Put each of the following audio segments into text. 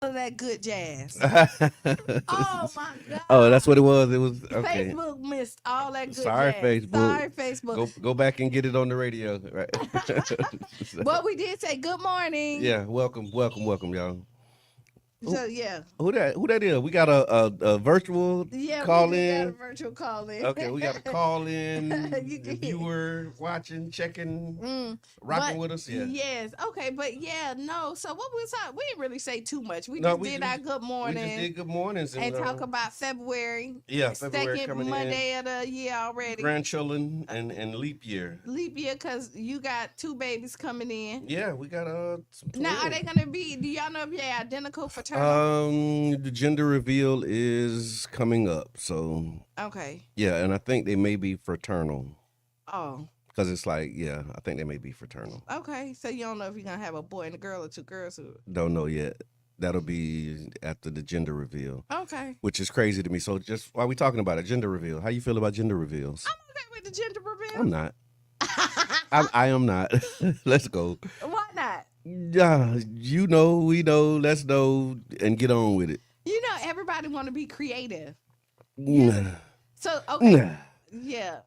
of that good jazz. Oh my Oh, that's God. what it was. It was okay. Facebook missed all that good Sorry, jazz. Facebook. Sorry, Facebook. Go back and get it on the radio. Right. So, But we did say good morning. yeah. Welcome, y'all. Who, So yeah. who that is? We got a virtual Yeah, we call do got a in. virtual call in. Okay, we got a call You in can hear. viewer watching, checking, rocking But with us. Yeah. yes, okay, but yeah, no. So what we talking? We didn't really say too much. We No, just did our good we just morning did good mornings and and talk about February, yeah, February second coming in, Monday of the year already. grandchildren and leap year. Leap year, cause you got two babies coming in. Yeah, we got some Now, are twins. they gonna be? Do y'all know if they're identical, fraternal? The gender reveal is coming up, so Okay. yeah, and I think they may be fraternal Oh, because it's like yeah, I think they may be fraternal. okay. So you don't know if you're gonna have a boy and a girl or two girls. Don't know yet. That'll be after the gender reveal, Okay. which is crazy to me. So just while we talking about it, gender reveal, how you feel about gender reveals? I'm okay with the gender I'm reveal. not. I am not. Let's go. Why not? Yeah, you know, we know. Let's know and get on with it. You know, everybody want to be creative. Nah. So okay, Nah. yeah.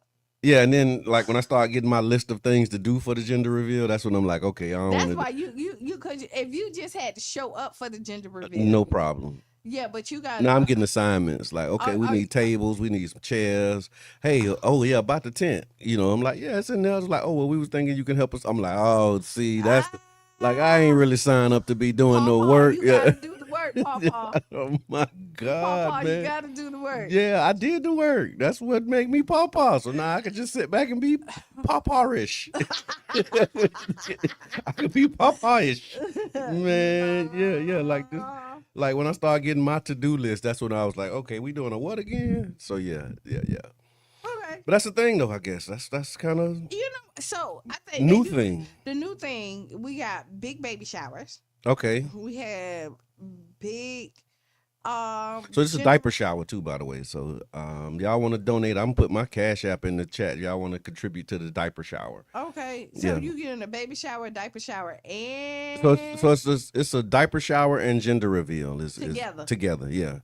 Yeah, and then like when I start getting my list of things to do for the gender reveal, that's when I'm like, okay, I don't That's want why to. you could if you just had to show up for the gender reveal. No problem. Yeah, but you got. Now I'm getting assignments like, okay, we are need tables, we need some chairs. Hey, oh yeah, about the tent. You know, I'm like, yeah, it's in there. It's like, oh well, we was thinking you can help us. I'm like, oh, see, that's the, like I ain't really signed up to be doing no Pawpaw, work. you Yeah. gotta do the work, Pawpaw. Oh my God, Pawpaw, you man. gotta do the work. Yeah, I did the work. That's what made me pawpaw. So now I can just sit back and be pawpawish. I could be pawpawish. Man, yeah, like this. Like when I started getting my to-do list, that's when I was like, okay, we doing a what again? So yeah. Okay. But that's the thing though, I guess. That's kind of You know, so I think new thing. the new thing, we got big baby showers. Okay. We have big So this is a gender- diaper shower too, by the way. So y'all want to donate, I'm gonna put my cash app in the chat. Y'all want to contribute to the diaper shower. Okay. So Yeah. you getting a baby shower, diaper shower, and So it's a diaper shower and gender reveal is Together. together. Yeah.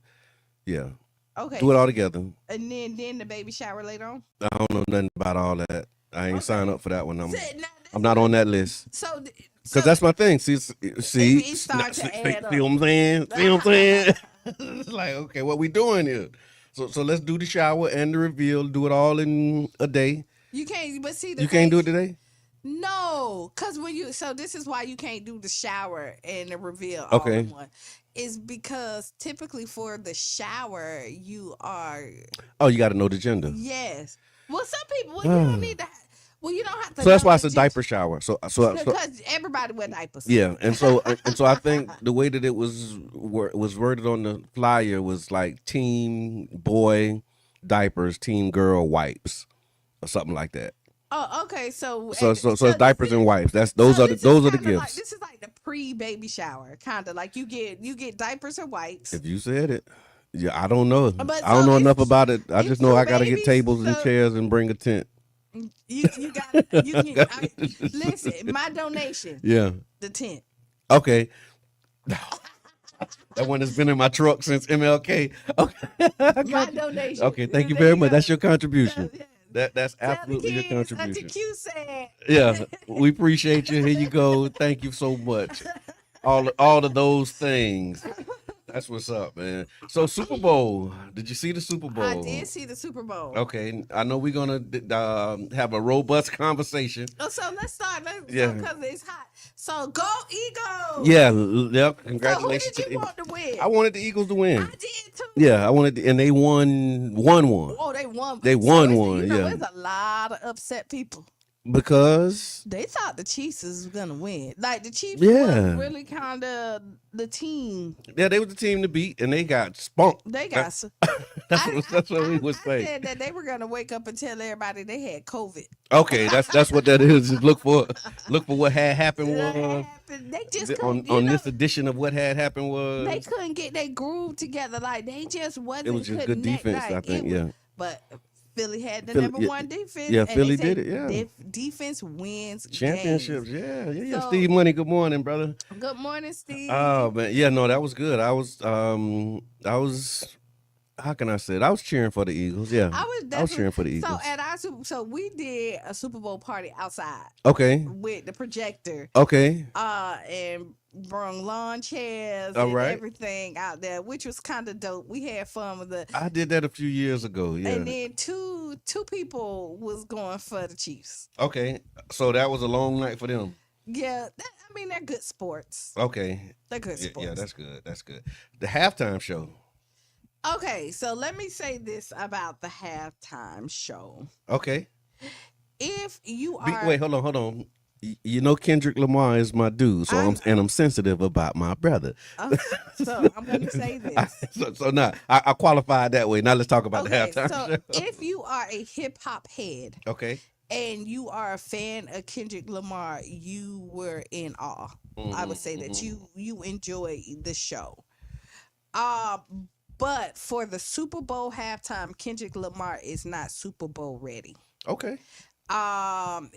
okay. Do it all together. And then the baby shower later on. I don't know nothing about all that. I ain't Okay. signed up for that one. So, now I'm not on that list So, because that's my thing. See, it start to add up. see what I'm saying? See what I'm saying? It's like okay, what we doing here? So let's do the shower and the reveal. Do it all in a day. You can't. But see, the You can't do thing- it today. No, because when you so this is why you can't do the shower and the reveal all Okay. in one. Is because typically for the shower you are Oh, you got to know the gender. yes. Well, some people you don't need to. Well, you don't have to. So that's know why it's the a diaper shower. So because everybody wear diapers. yeah, and so I think the way that it was worded on the flyer was like team boy diapers, team girl wipes, or something like that. Oh, okay. So So it's this diapers is- and wipes. Those so are this is the kinda gifts. Like, this is like the pre-baby shower, kind of like you get diapers or wipes. If you said it, yeah, I don't know. But I don't so know if- enough about it. I if just know two I got to get babies, tables and so- chairs and bring a tent. You got you can listen. My donation, Yeah. the tent. Okay. That one has been in my truck since MLK. Okay. My donation. Okay, thank you There very much. go. That's your contribution. Yeah. That's Tell the absolutely your kids, contribution. Auntie Q said. Yeah, we appreciate you. Here you go. Thank you so much. All of those things. That's what's up, man. So Super Bowl. Did you see the Super Bowl? I did see the Super Bowl. Okay, I know we're gonna have a robust conversation. Oh, so let's start. Yeah. Because it's hot. So go Eagles. Yeah, So who congratulations. did to you the want to win? I wanted the Eagles to win. I did too. Yeah, I wanted, and they won one Oh, they won. They won it's- one, You know, yeah. there's a lot of upset people. because They thought the Chiefs was gonna win. Like the Chiefs Yeah. was really kind of the team. yeah, they was the team to beat, and they got spunked. They got. That's what we would I say. said that they were gonna wake up and tell everybody they had COVID. Okay, that's what that is. Just look for what had happened That was happened. They just couldn't, on you know, this edition of what had happened was they couldn't get their groove together. Like they just wasn't. it was just good connect. defense. Like, I think it was- yeah. But Philly had the Philly, number yeah, one defense, yeah, and they Philly say did it. Yeah, defense wins games. championships. Yeah, yeah, yeah. So, Steve Money. Good morning, brother. good morning, Oh Steve. man, yeah, no, that was good. I was. How can I say it? I was cheering for the Eagles. Yeah, I was I was definitely cheering for the so Eagles. at our so we did a Super Bowl party outside Okay, with the projector, okay, and brung lawn chairs all and right. everything out there, which was kind of dope. We had fun with the, I did that a few years ago. and Yeah. then two people was going for the Chiefs. Okay, so that was a long night for them. Yeah, I mean they're good sports. Okay, They're good yeah, yeah, sports. that's good. That's good. The halftime show. Okay, so let me say this about the halftime show. Okay. If you are, Wait, hold on. You know Kendrick Lamar is my dude, so I I'm sensitive about my brother. okay, so I'm gonna say this. So now I qualified that way. Now let's talk about the Okay, halftime so show. if you are a hip hop head Okay. and you are a fan of Kendrick Lamar, you were in awe. I would say that you enjoy the show. Uh but for the Super Bowl halftime, Kendrick Lamar is not Super Bowl ready. Okay. Um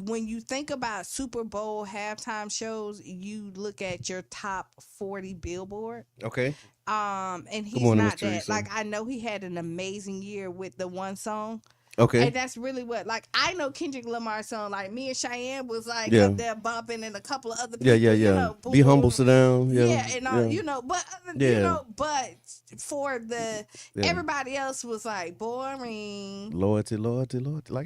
when you think about Super Bowl halftime shows, you look at your top 40 Billboard. Okay. And Good he's morning, Miss not that. Teresa. Like I know he had an amazing year with the one song. Okay. And that's really what, like, I know Kendrick Lamar's song. Like, me and Cheyenne was like Yeah. up there bumping, and a couple of other Yeah, people, yeah, you yeah. know, boom, Be humble, boom. sit down. Yeah. Yeah, and all, Yeah. you know, but Yeah. but for the Yeah. everybody else was like boring. Loyalty. Like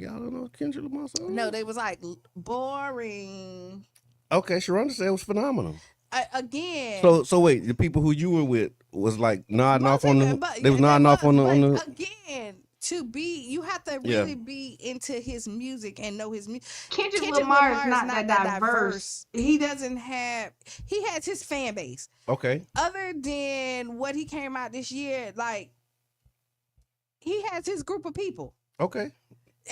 y'all don't know Kendrick Lamar song? No, they was like boring. Okay, Sharonda said it was phenomenal. Again. So wait, the people who you were with was like nodding off Most on of the. it, but They was yeah, nodding off on the but again, you have to Yeah. really be into his music and know his music. Kendrick Lamar is not that diverse. diverse. He doesn't have. He has his fan base. Okay. Other than what he came out this year, like he has his group of people. Okay.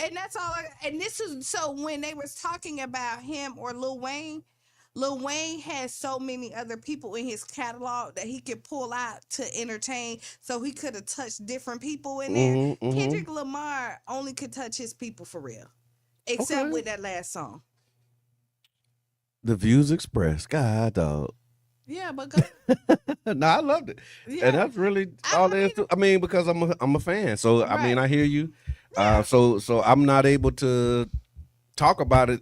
And that's all. And this is so when they was talking about him or Lil Wayne. Lil Wayne has so many other people in his catalog that he could pull out to entertain. So he could have touched different people in there. Mm-hmm. Kendrick Lamar only could touch his people for real, except Okay. with that last song. The views expressed. God, dog. Yeah, but go, No, I loved it, yeah, and that's really all there is. I mean, because I'm a fan, so I mean, Right. I hear you. Yeah. So I'm not able to talk about it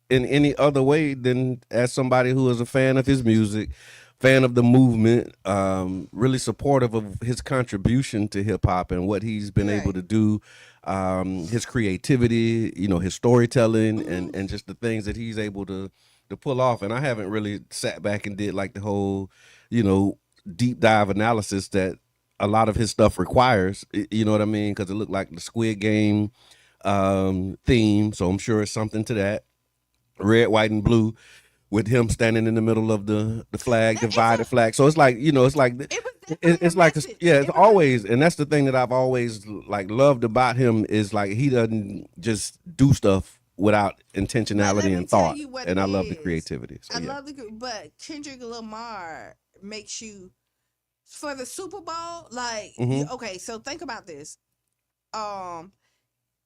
in any other way than as somebody who is a fan of his music, fan of the movement, really supportive of his contribution to hip hop and what he's been able Right. to do, his creativity, his storytelling, Mhm. and just the things that he's able to pull off. And I haven't really sat back and did like the whole, deep dive analysis that a lot of his stuff requires. You know what I mean? Because it looked like the Squid Game theme, so I'm sure it's something to that. Red, white, and blue, with him standing in the middle of the flag, It's divided flag. So it's like it's like It was definitely it's a like message. yeah, it's It was always, and that's the thing that I've always like loved about him is like he doesn't just do stuff without But let intentionality me and tell thought, you what and it I love the is. creativity. So I yeah, love but Kendrick Lamar makes you for the Super Bowl. Like, Mhm. okay, so think about this. Um,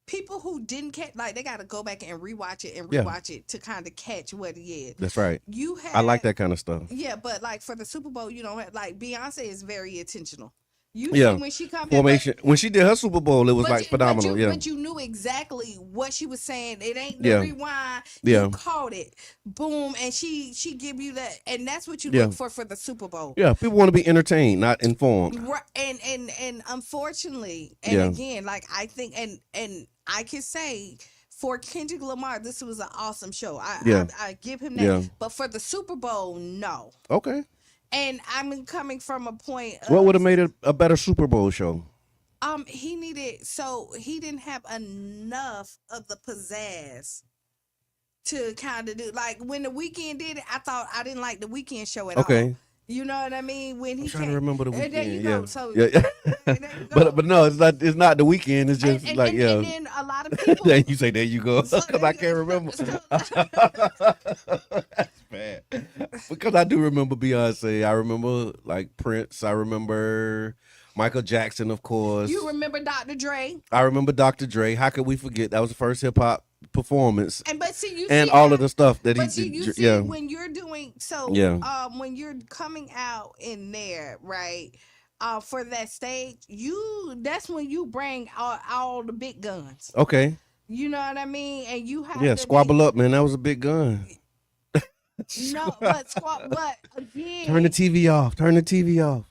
people who didn't catch, like, they got to go back and rewatch it Yeah. to kind of catch what he is. that's right. You had, I like that kind of stuff. Yeah, but like for the Super Bowl, you don't have, like, Beyonce is very intentional. You Yeah. see when she comes Formation when she did her Super Bowl, it was like phenomenal. Yeah, but you knew exactly what she was saying. It ain't the Yeah. rewind. Yeah. You caught it. Boom. And she give you that. And that's what you Yeah. look for the Super Bowl. yeah. People want to be entertained, not informed. Right. And unfortunately, and Yeah. again, like I think and I can say for Kendrick Lamar, this was an awesome show. Yeah. I give him that. Yeah. But for the Super Bowl, no. Okay. And I'm coming from a point of, What would have made it a better Super Bowl show? he didn't have enough of the pizzazz to kind of do, like when the Weeknd did it. I didn't like the Weeknd show at all. Okay. You know what I mean? When he I'm trying to came, remember the and there weekend. you go. Yeah. So yeah. there you go. but no, it's not the weekend. It's just like yeah. and then a lot of people. Then you say there you go So because there I you can't go. remember. That's bad. Because I do remember Beyonce. I remember like Prince. I remember Michael Jackson, of course. You remember Dr. Dre? I remember Dr. Dre. How could we forget? That was the first hip hop performance, And but see, you and see all how, of the stuff that he but see, did. you see Yeah, when you're doing so, yeah. when you're coming out in there, right? For that stage, that's when you bring all the big guns. Okay. You know what I mean? And you have Yeah, to squabble up, man. That was a big gun. no, but but Turn the again, TV off. Turn the TV off.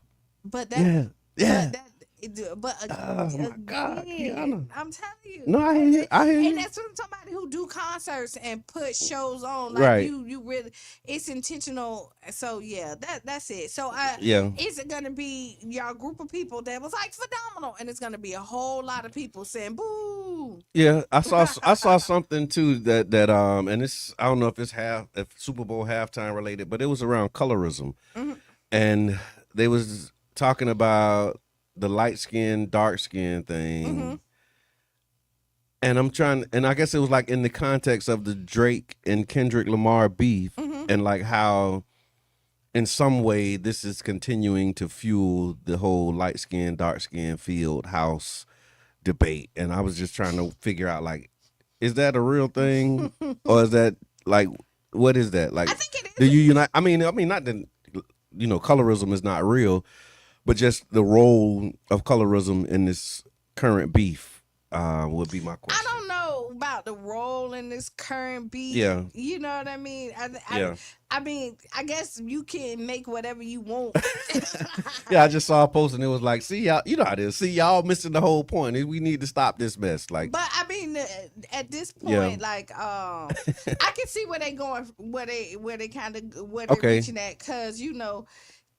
but that, Yeah, yeah. but that, but Oh my God, again, Kiana. I'm telling you, No, I hear you. I hear and you. that's what I'm talking about. Who do concerts and put shows on like Right. you really, it's intentional. So yeah, that's it. So Yeah. it's gonna be y'all group of people that was like phenomenal, and it's gonna be a whole lot of people saying boo. Yeah, I saw something too and it's I don't know if it's if Super Bowl halftime related, but it was around colorism. hmm And they was talking about the light skin, dark skin thing. hmm And and I guess it was like in the context of the Drake and Kendrick Lamar beef, hmm and like how in some way this is continuing to fuel the whole light skin, dark skin field house debate. And I was just trying to figure out, like, is that a real thing, or is that like, what is that like? I think it Do is. you unite? I mean, not that colorism is not real, but just the role of colorism in this current beef would be my I question. don't know about the role in this current beat. Yeah. You know what I mean? Yeah. I mean, I guess you can make whatever you want. Yeah, I just saw a post and it was like, see y'all, you know how it is. See y'all missing the whole point. We need to stop this mess. Like, But I mean, at this Yeah. point, like, I can see where they going, where they kind of where they Okay. reaching at, cause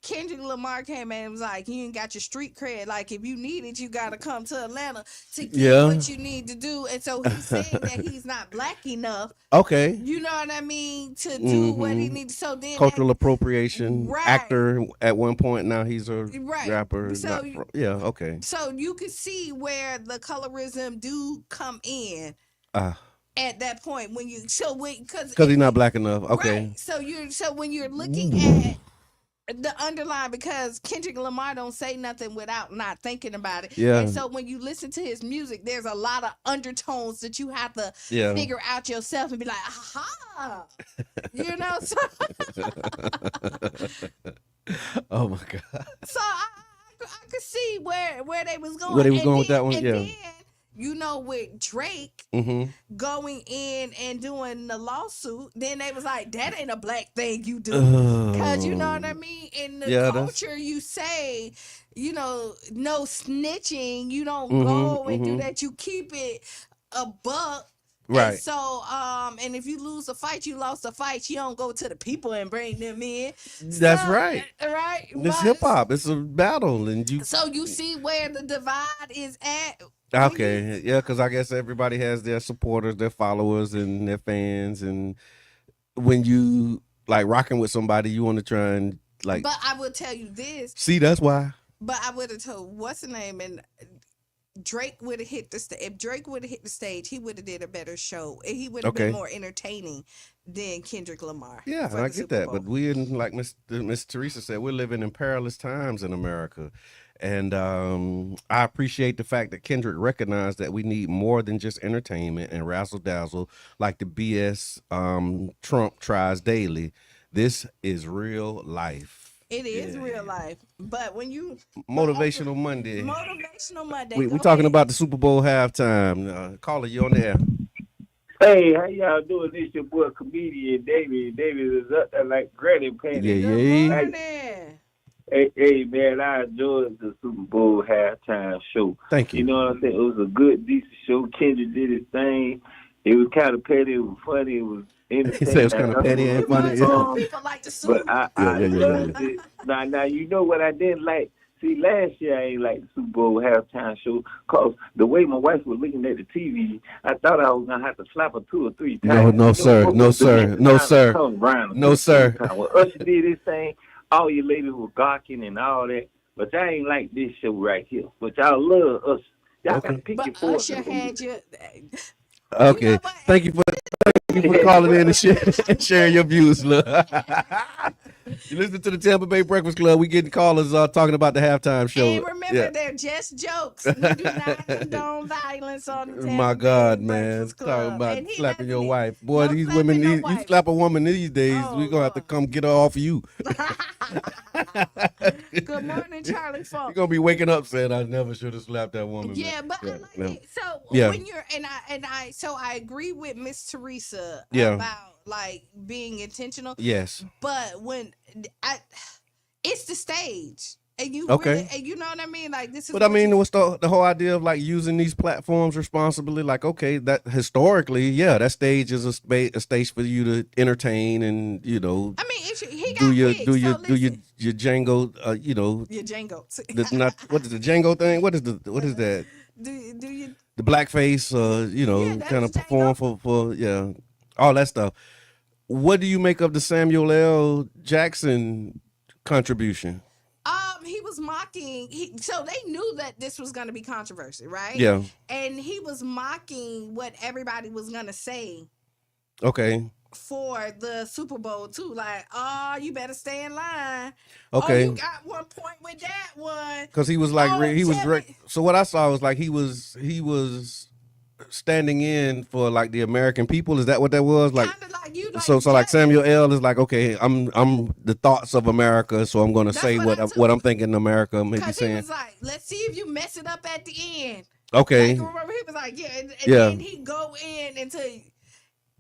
Kendrick Lamar came in and was like, you ain't got your street cred. Like, if you need it, you got to come to Atlanta to get Yeah. what you need to do. And so he's saying that he's not black enough, okay, you know what I mean, to do what he Mhm. needs. So then cultural appropriation, Right. actor at one point. Now he's a Right. rapper. So Yeah, okay. so you can see where the colorism do come in Uh, at that point when you because Because he's not black enough. Okay. Right. So when you're looking at the underline, because Kendrick Lamar don't say nothing without not thinking about it. Yeah. And so when you listen to his music, there's a lot of undertones that you have to Yeah. figure out yourself and be like, aha. You know, so Oh my God. so I could see where they was going. Where they was And going with that one, and yeah. then, with Drake Mm-hmm. going in and doing the lawsuit, then they was like, that ain't a black thing you do. Because you know what I mean? In the Yeah, culture, you say, no snitching. You don't Mhm, go and do mhm. that. You keep it a buck. Right. And so, and if you lose a fight, you lost a fight. You don't go to the people and bring them in. That's So, right. Right? It's But- hip hop. It's a battle, and you. So you see where the divide is at. Okay, yeah, because I guess everybody has their supporters, their followers, and their fans, and when you like rocking with somebody, you want to try and like But I will tell you this. see. That's why. But I would have told what's the name, and Drake would have hit the stage. If Drake would have hit the stage, he would have did a better show. And he would have Okay. been more entertaining than Kendrick Lamar. Yeah, for I the get Super that, Bowl. but we in like Miss Teresa said, we're living in perilous times in America, and I appreciate the fact that Kendrick recognized that we need more than just entertainment and razzle dazzle like the BS Trump tries daily. This is real life. It is Yeah. real life. But when you Motivational Monday. Motivational Monday, We're go talking ahead. about the Super Bowl halftime. Caller, you on the air? Hey, how y'all doing? This your boy comedian David. David is up there like Granny Penny. Yeah, Good yeah. morning. Hey, man, I enjoyed the Super Bowl halftime show. Thank you. You know what I'm saying? It was a good, decent show. Kendrick did his thing. It was kind of petty. It was funny. It was entertaining. He said it was kinda petty and funny, yeah. Some people like to sue. But I Yeah. loved it. Now, you know what I didn't like? See, last year I ain't like the Super Bowl halftime show because the way my wife was looking at the TV, I thought I was going to have to slap her 2 or 3 times. No, sir. what No, was the sir. next No, time sir. it comes around? No, sir. When Usher did his thing, all you ladies were gawking and all that, but y'all ain't like this show right here. But y'all love Usher. Y'all got to pick your But force. Usher had you. Okay. know what? Thank you for Thank you for calling in and sharing your views, look. You listen to the Tampa Bay Breakfast Club. We getting callers talking about the halftime show. And remember, they're just jokes. We do not condone violence on the Tampa My God, Bay man. Breakfast Talking Club. about And he slapping your doesn't- wife. Boy, no these slapping women, no you wife. slap a woman these days, Oh, we're going to have to Lord. come get her off of you. Good morning, Charlie You're Funk. going to be waking up saying, I never should have slapped that woman. Yeah, man. but I like no. it. So Yeah. when you're so I agree with Miss Teresa Yeah. about like being intentional. Yes. But when it's the stage. And you Okay. really, and you know what I mean? Like this is But I what mean, you- what's the whole idea of like using these platforms responsibly? Like, okay, that historically, yeah, that stage is a stage for you to entertain and he I mean, he got do your picked, do so your do your listen. your Django, Your Django. what is the Django thing? What is that? do you The blackface, Yeah, that's kind of Django. perform for all that stuff. What do you make of the Samuel L. Jackson contribution? He was mocking. So they knew that this was going to be controversy, right? Yeah. And he was mocking what everybody was going to say Okay. for the Super Bowl too. Like, oh, you better stay in line. Okay. Oh, you got 1 point with that one. Because he was like, Oh, so what I saw was like he was standing in for like the American people. Is that what that was? Like, Kinda like you. Like, so like Samuel L. is like, okay, I'm the thoughts of America, so I'm gonna That's say what I took. what I'm thinking America may be Because he saying. was like, let's see if you mess it up at the end. Okay. Like, remember, he was like, yeah, and Yeah. then he go in into,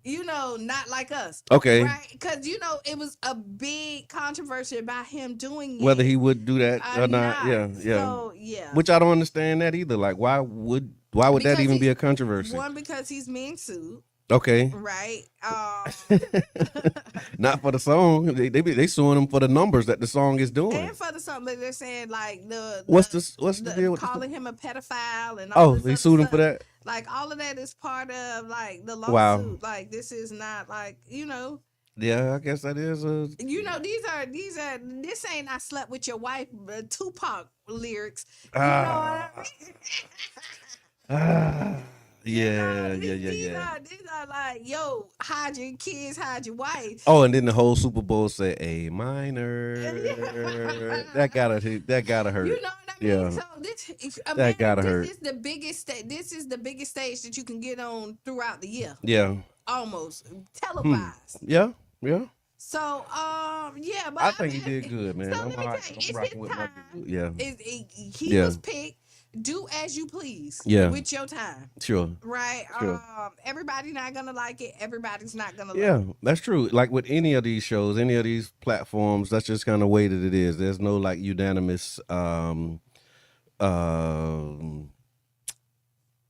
not like us. Okay. Right? Because, it was a big controversy about him doing Whether it. he would do that or not. Yeah. So, yeah. Which I don't understand that either. Like, why would that Because even he- be a controversy? One, because he's being sued, Okay. right? Not for the song. They suing him for the numbers that the song is doing. And for the something they're saying, like, What's the deal with calling him a pedophile and all Oh, this they other sued him stuff. for that? Like, all of that is part of, like, the lawsuit. Wow. Like, this is not, like, Yeah, I guess that is a this ain't I slept with your wife, Tupac lyrics. You Ah. know what I mean? yeah. These are like, yo, hide your kids, hide your wife. Oh, and then the whole Super Bowl said A minor. That gotta hurt. You know what I mean? Yeah. So gotta hurt. This is the biggest stage that you can get on throughout the year, Yeah. almost televised. Yeah. So, yeah, but I think he did good, man. So I'm let me all right. tell you, I'm it's rocking his with my time. dude. Yeah. He Yeah. was picked. Do as you please. Yeah. With your time, Sure. right? Sure. Everybody's not gonna like it. Everybody's not gonna. Yeah, like it. that's true. Like with any of these shows, any of these platforms, that's just kind of way that it is. There's no like unanimous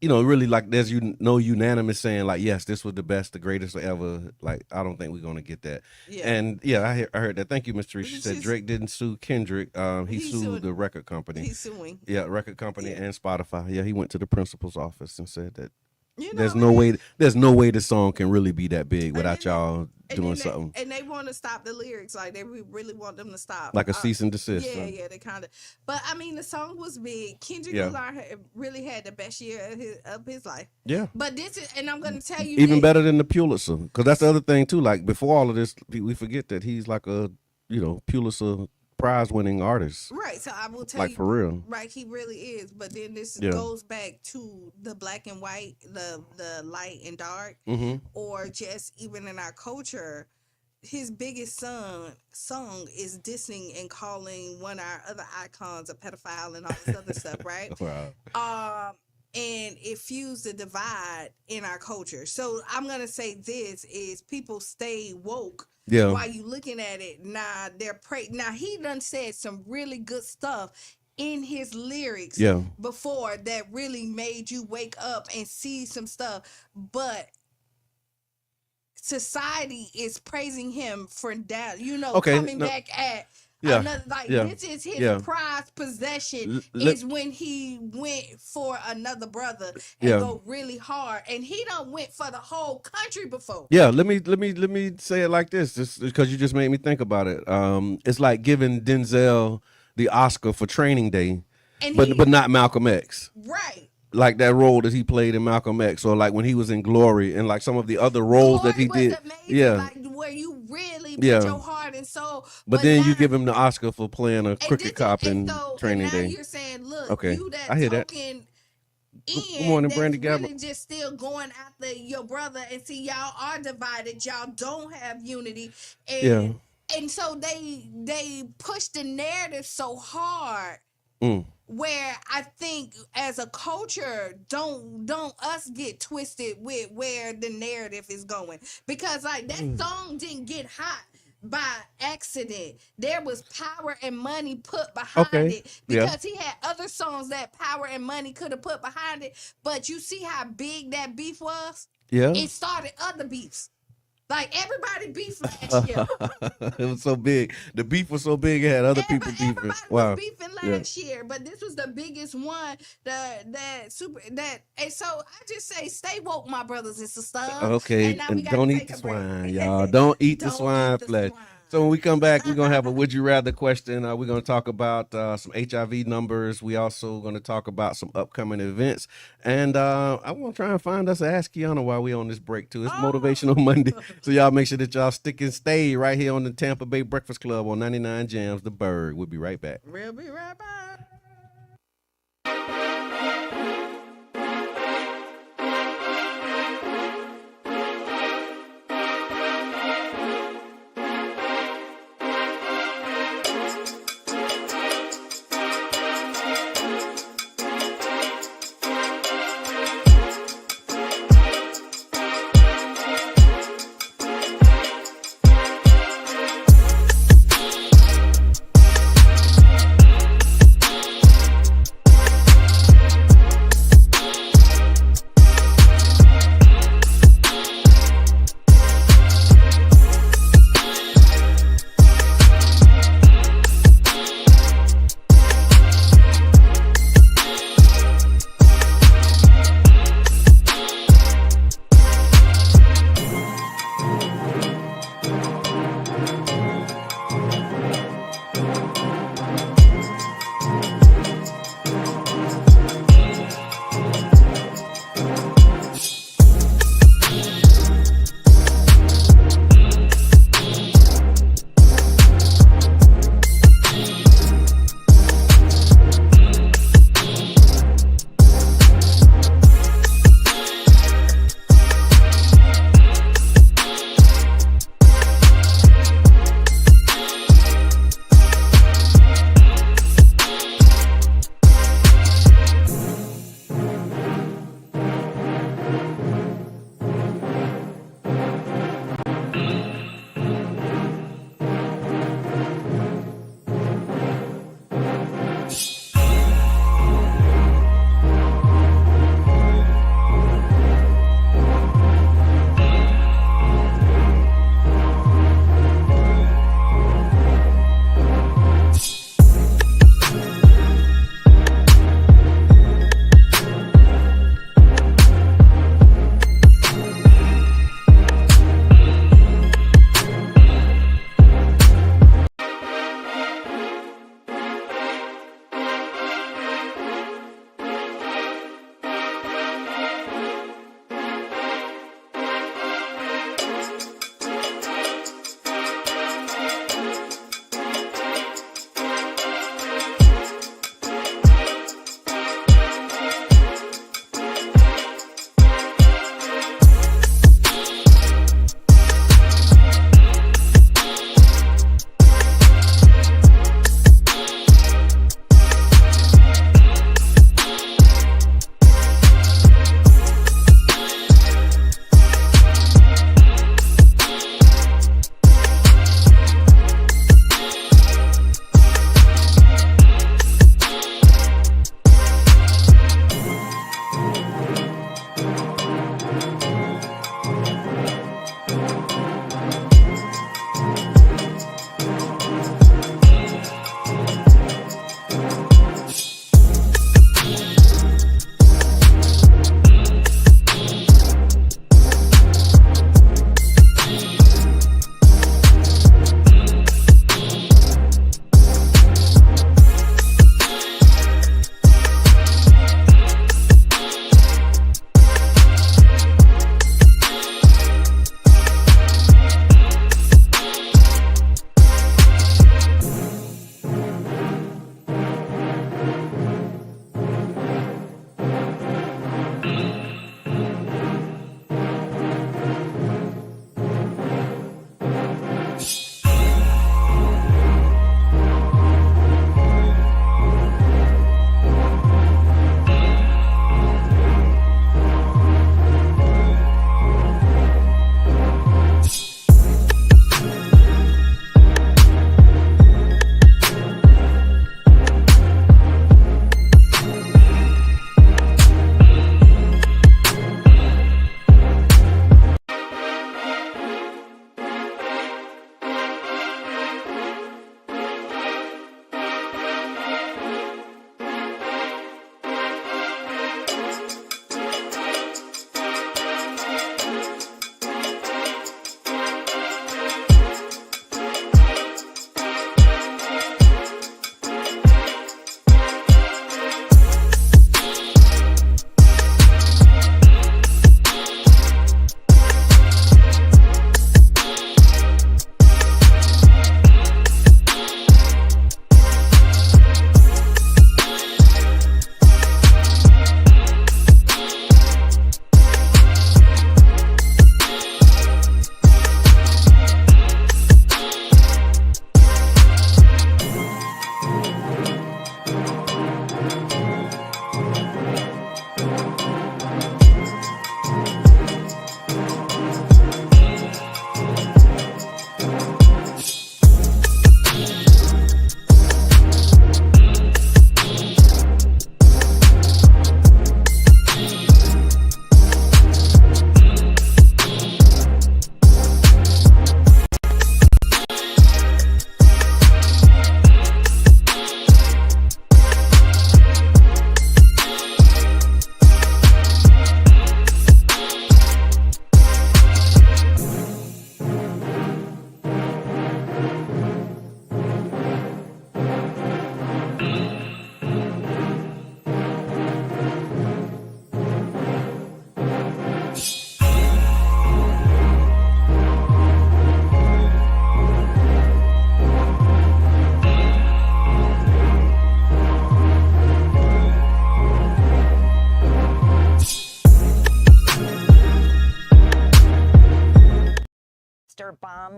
really like there's no unanimous saying like, yes, this was the best, the greatest ever. Like, I don't think we're gonna get that. Yeah. And yeah, I heard that. Thank you, Mr. She said She's- Drake didn't sue Kendrick. He He sued sued- the record company. He's suing. Yeah, record company Yeah. and Spotify. Yeah, he went to the principal's office and said that You know, there's no way the song can really be that big without then- y'all doing then something. And they want to stop the lyrics. Like, they really want them to stop. Like a cease and desist. Yeah, huh? yeah, they kind of. But I mean, the song was big. Kendrick Yeah. Lamar really had the best year of his life. Yeah. But this is, and I'm gonna tell you, Even this. better than the Pulitzer, because that's the other thing too. Like before all of this, we forget that he's like a Pulitzer prize winning artist. Right. So I will tell Like you, for real. right, he really is. But then this Yeah. goes back to the black and white, the light and dark, Mm-hmm. or just even in our culture. His biggest song is dissing and calling one of our other icons a pedophile and all this other stuff, right? Wow. And it fused the divide in our culture. So I'm gonna say this is people stay woke Yeah. while you looking at it. Now now he done said some really good stuff in his lyrics Yeah. before that really made you wake up and see some stuff. But society is praising him for that, Okay, coming no- back at Yeah, another, like yeah, this is his yeah. prized possession Let- is when he went for another brother and Yeah. go really hard, and he done went for the whole country before. Yeah, let me say it like this, just because you just made me think about it. It's like giving Denzel the Oscar for Training Day, And but not Malcolm X. right. like that role that he played in Malcolm X, or like when he was in Glory, and like some of the other roles that he Glory did. was amazing, Yeah, like where you really put Yeah. your heart and soul. but then you now- give him the Oscar for playing a and crooked this cop is- in and so, Training and now Day. you're saying, look, Okay, you that I hear that. token Good morning, that's Brandy Gabba. really just still going after your brother, and see, y'all are divided. Y'all don't have unity, and Yeah. and so they push the narrative so hard. Mm. Where I think as a culture, don't us get twisted with where the narrative is going, because like that song didn't get hot by accident. There was power and money put behind Okay. it, Yeah. because he had other songs that power and money could have put behind it. But you see how big that beef was? Yeah. It started other beefs. Like everybody beefed last year. It was so big. The beef was so big. It had other people beefing. Everybody Wow. was beefing last year, but this was the biggest one. And so I just say, stay woke, my brothers and sisters. Okay, now we and gotta don't take eat the a break. swine, y'all. Don't eat the Don't swine eat the flesh. swine. So when we come back, we're gonna have a would you rather question. We're gonna talk about some HIV numbers. We also gonna talk about some upcoming events, and I want to try and find us a Ask Kiana while we on this break too. It's Motivational Monday, so y'all make sure that y'all stick and stay right here on the Tampa Bay Breakfast Club on 99 Jams, The Berg. We'll be right back. We'll be right back.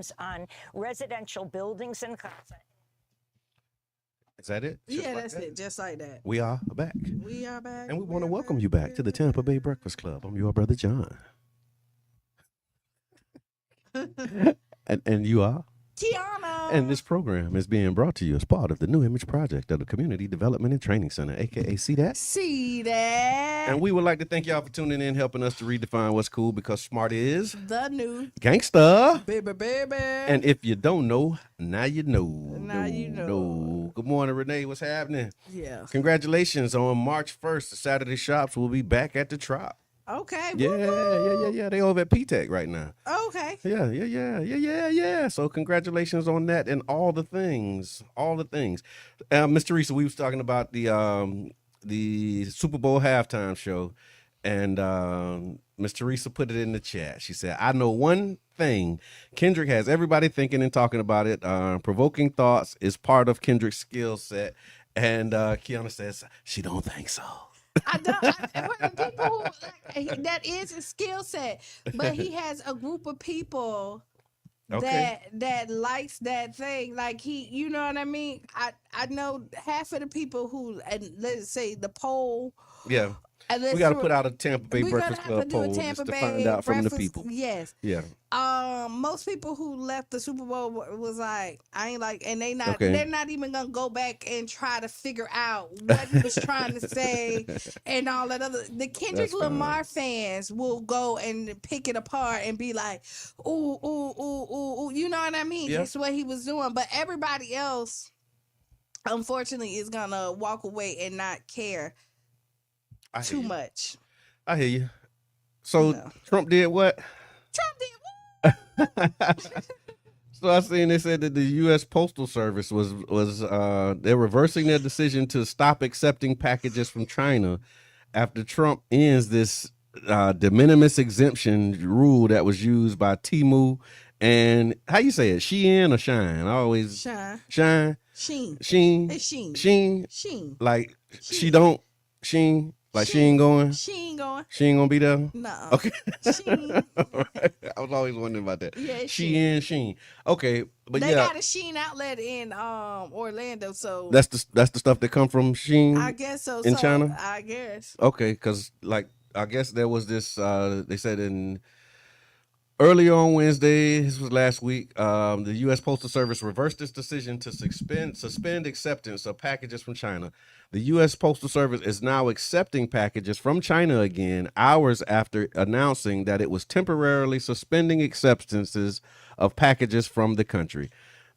systems on residential buildings and casa. Is that it? Just Yeah, like that's that? it. Just like that. We are back. We are back. And we want to welcome you back to the Tampa Bay Breakfast Club. I'm your brother John. and you are? Kiana. And this program is being brought to you as part of the New Image Project of the Community Development and Training Center, aka See That? See that. And we would like to thank y'all for tuning in, helping us to redefine what's cool, because smart is the new gangsta. baby. And if you don't know, now you know. Now you know. Good morning, Renee. What's happening? Yeah. Congratulations on March 1st. The Saturday shops will be back at the Trop. Okay. Yeah. They over at P-Tech right now. Okay. Yeah. So congratulations on that and all the things. Miss Teresa, we was talking about the Super Bowl halftime show, and Miss Teresa put it in the chat. She said, I know one thing. Kendrick has everybody thinking and talking about it. Provoking thoughts is part of Kendrick's skill set. And Kiana says, she don't think so. People that is a skill set, but he has a group of people that likes that thing. Like you know what I mean? I know half of the people who, and let's say the poll. Yeah. We got to put out a Tampa Bay Breakfast Club poll just to find out from the people. Yes. Yeah. Most people who left the Super Bowl was like, I ain't like, and they're not even gonna go back and try to figure out what he was trying to say and all that other. The Kendrick Lamar fans will go and pick it apart and be like, ooh, you know what I mean? Yeah. That's what he was doing. But everybody else, unfortunately, is gonna walk away and not care too much. I hear you. So No. Trump did what? So I seen they said that the U.S. Postal Service was they're reversing their decision to stop accepting packages from China after Trump ends this de minimis exemption rule that was used by Temu and how you say it, Shein or Shine? I always Shine. Sheen. It's Sheen. Sheen. Like she don't Sheen. Like she ain't going. She ain't going. She ain't gonna be there. No. Okay. Sheen. Right. I was always wondering about that. Yeah, Sheen. Okay, but they yeah, got a Sheen outlet in Orlando, so that's the stuff that come from Sheen. I guess so. In China. I guess. Okay, because like I guess there was this. They said earlier on Wednesday, this was last week, the U.S. Postal Service reversed its decision to suspend acceptance of packages from China. The U.S. Postal Service is now accepting packages from China again, hours after announcing that it was temporarily suspending acceptances of packages from the country.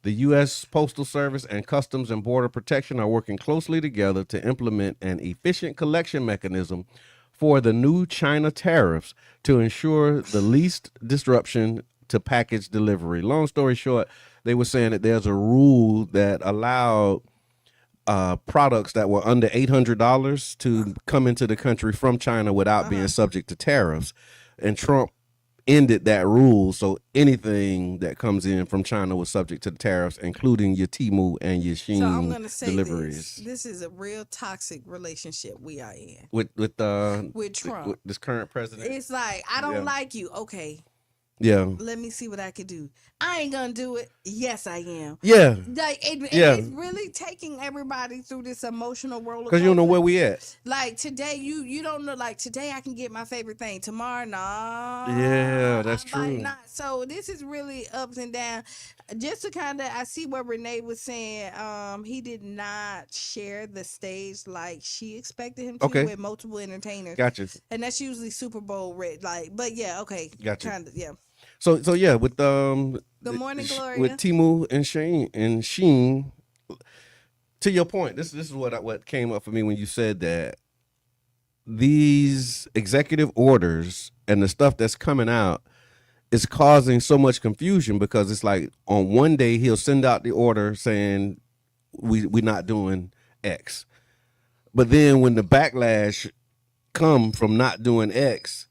The U.S. Postal Service and Customs and Border Protection are working closely together to implement an efficient collection mechanism for the new China tariffs to ensure the least disruption to package delivery. Long story short, they were saying that there's a rule that allowed products that were under $800 to come into the country from China without being subject to tariffs. And Trump ended that rule, so anything that comes in from China was subject to the tariffs, including your Temu and your Shein So I'm gonna say deliveries. this is a real toxic relationship we are in With Trump. with this current president. It's like, I don't like you. Okay, Yeah. let me see what I can do. I ain't gonna do it. Yes, I am. Yeah. Like it's really taking everybody through this emotional roller coaster. Because you don't know where we at. Like today, you don't know. Like today, I can get my favorite thing. Tomorrow, nah. Yeah, that's true. Like, so this is really ups and down. Just to kind of, I see what Renee was saying. He did not share the stage like she expected him to with multiple entertainers. Gotcha. And that's usually Super Bowl red. Like, but yeah, okay. Gotcha. Kind of, yeah. So yeah, with Good morning, Gloria. With Temu and Shein, to your point, this is what came up for me when you said that these executive orders and the stuff that's coming out is causing so much confusion, because it's like on one day he'll send out the order saying we're not doing X, but then when the backlash come from not doing X,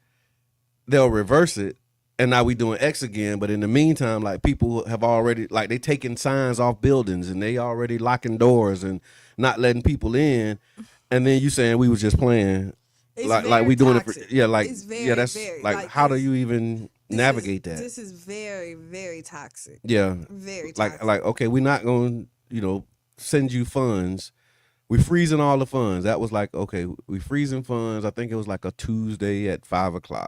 they'll reverse it. And now we doing X again, but in the meantime, like people have already, like they taking signs off buildings and they already locking doors and not letting people in. And then you saying we was just playing, It's like we doing toxic. It for, yeah, like it's very, yeah, that's very, like how do you even navigate that. This is very, very toxic. Yeah. Very toxic. Like okay, we're not going to, send you funds. We freezing all the funds. That was like, okay, we freezing funds. I think it was like a Tuesday at 5:00.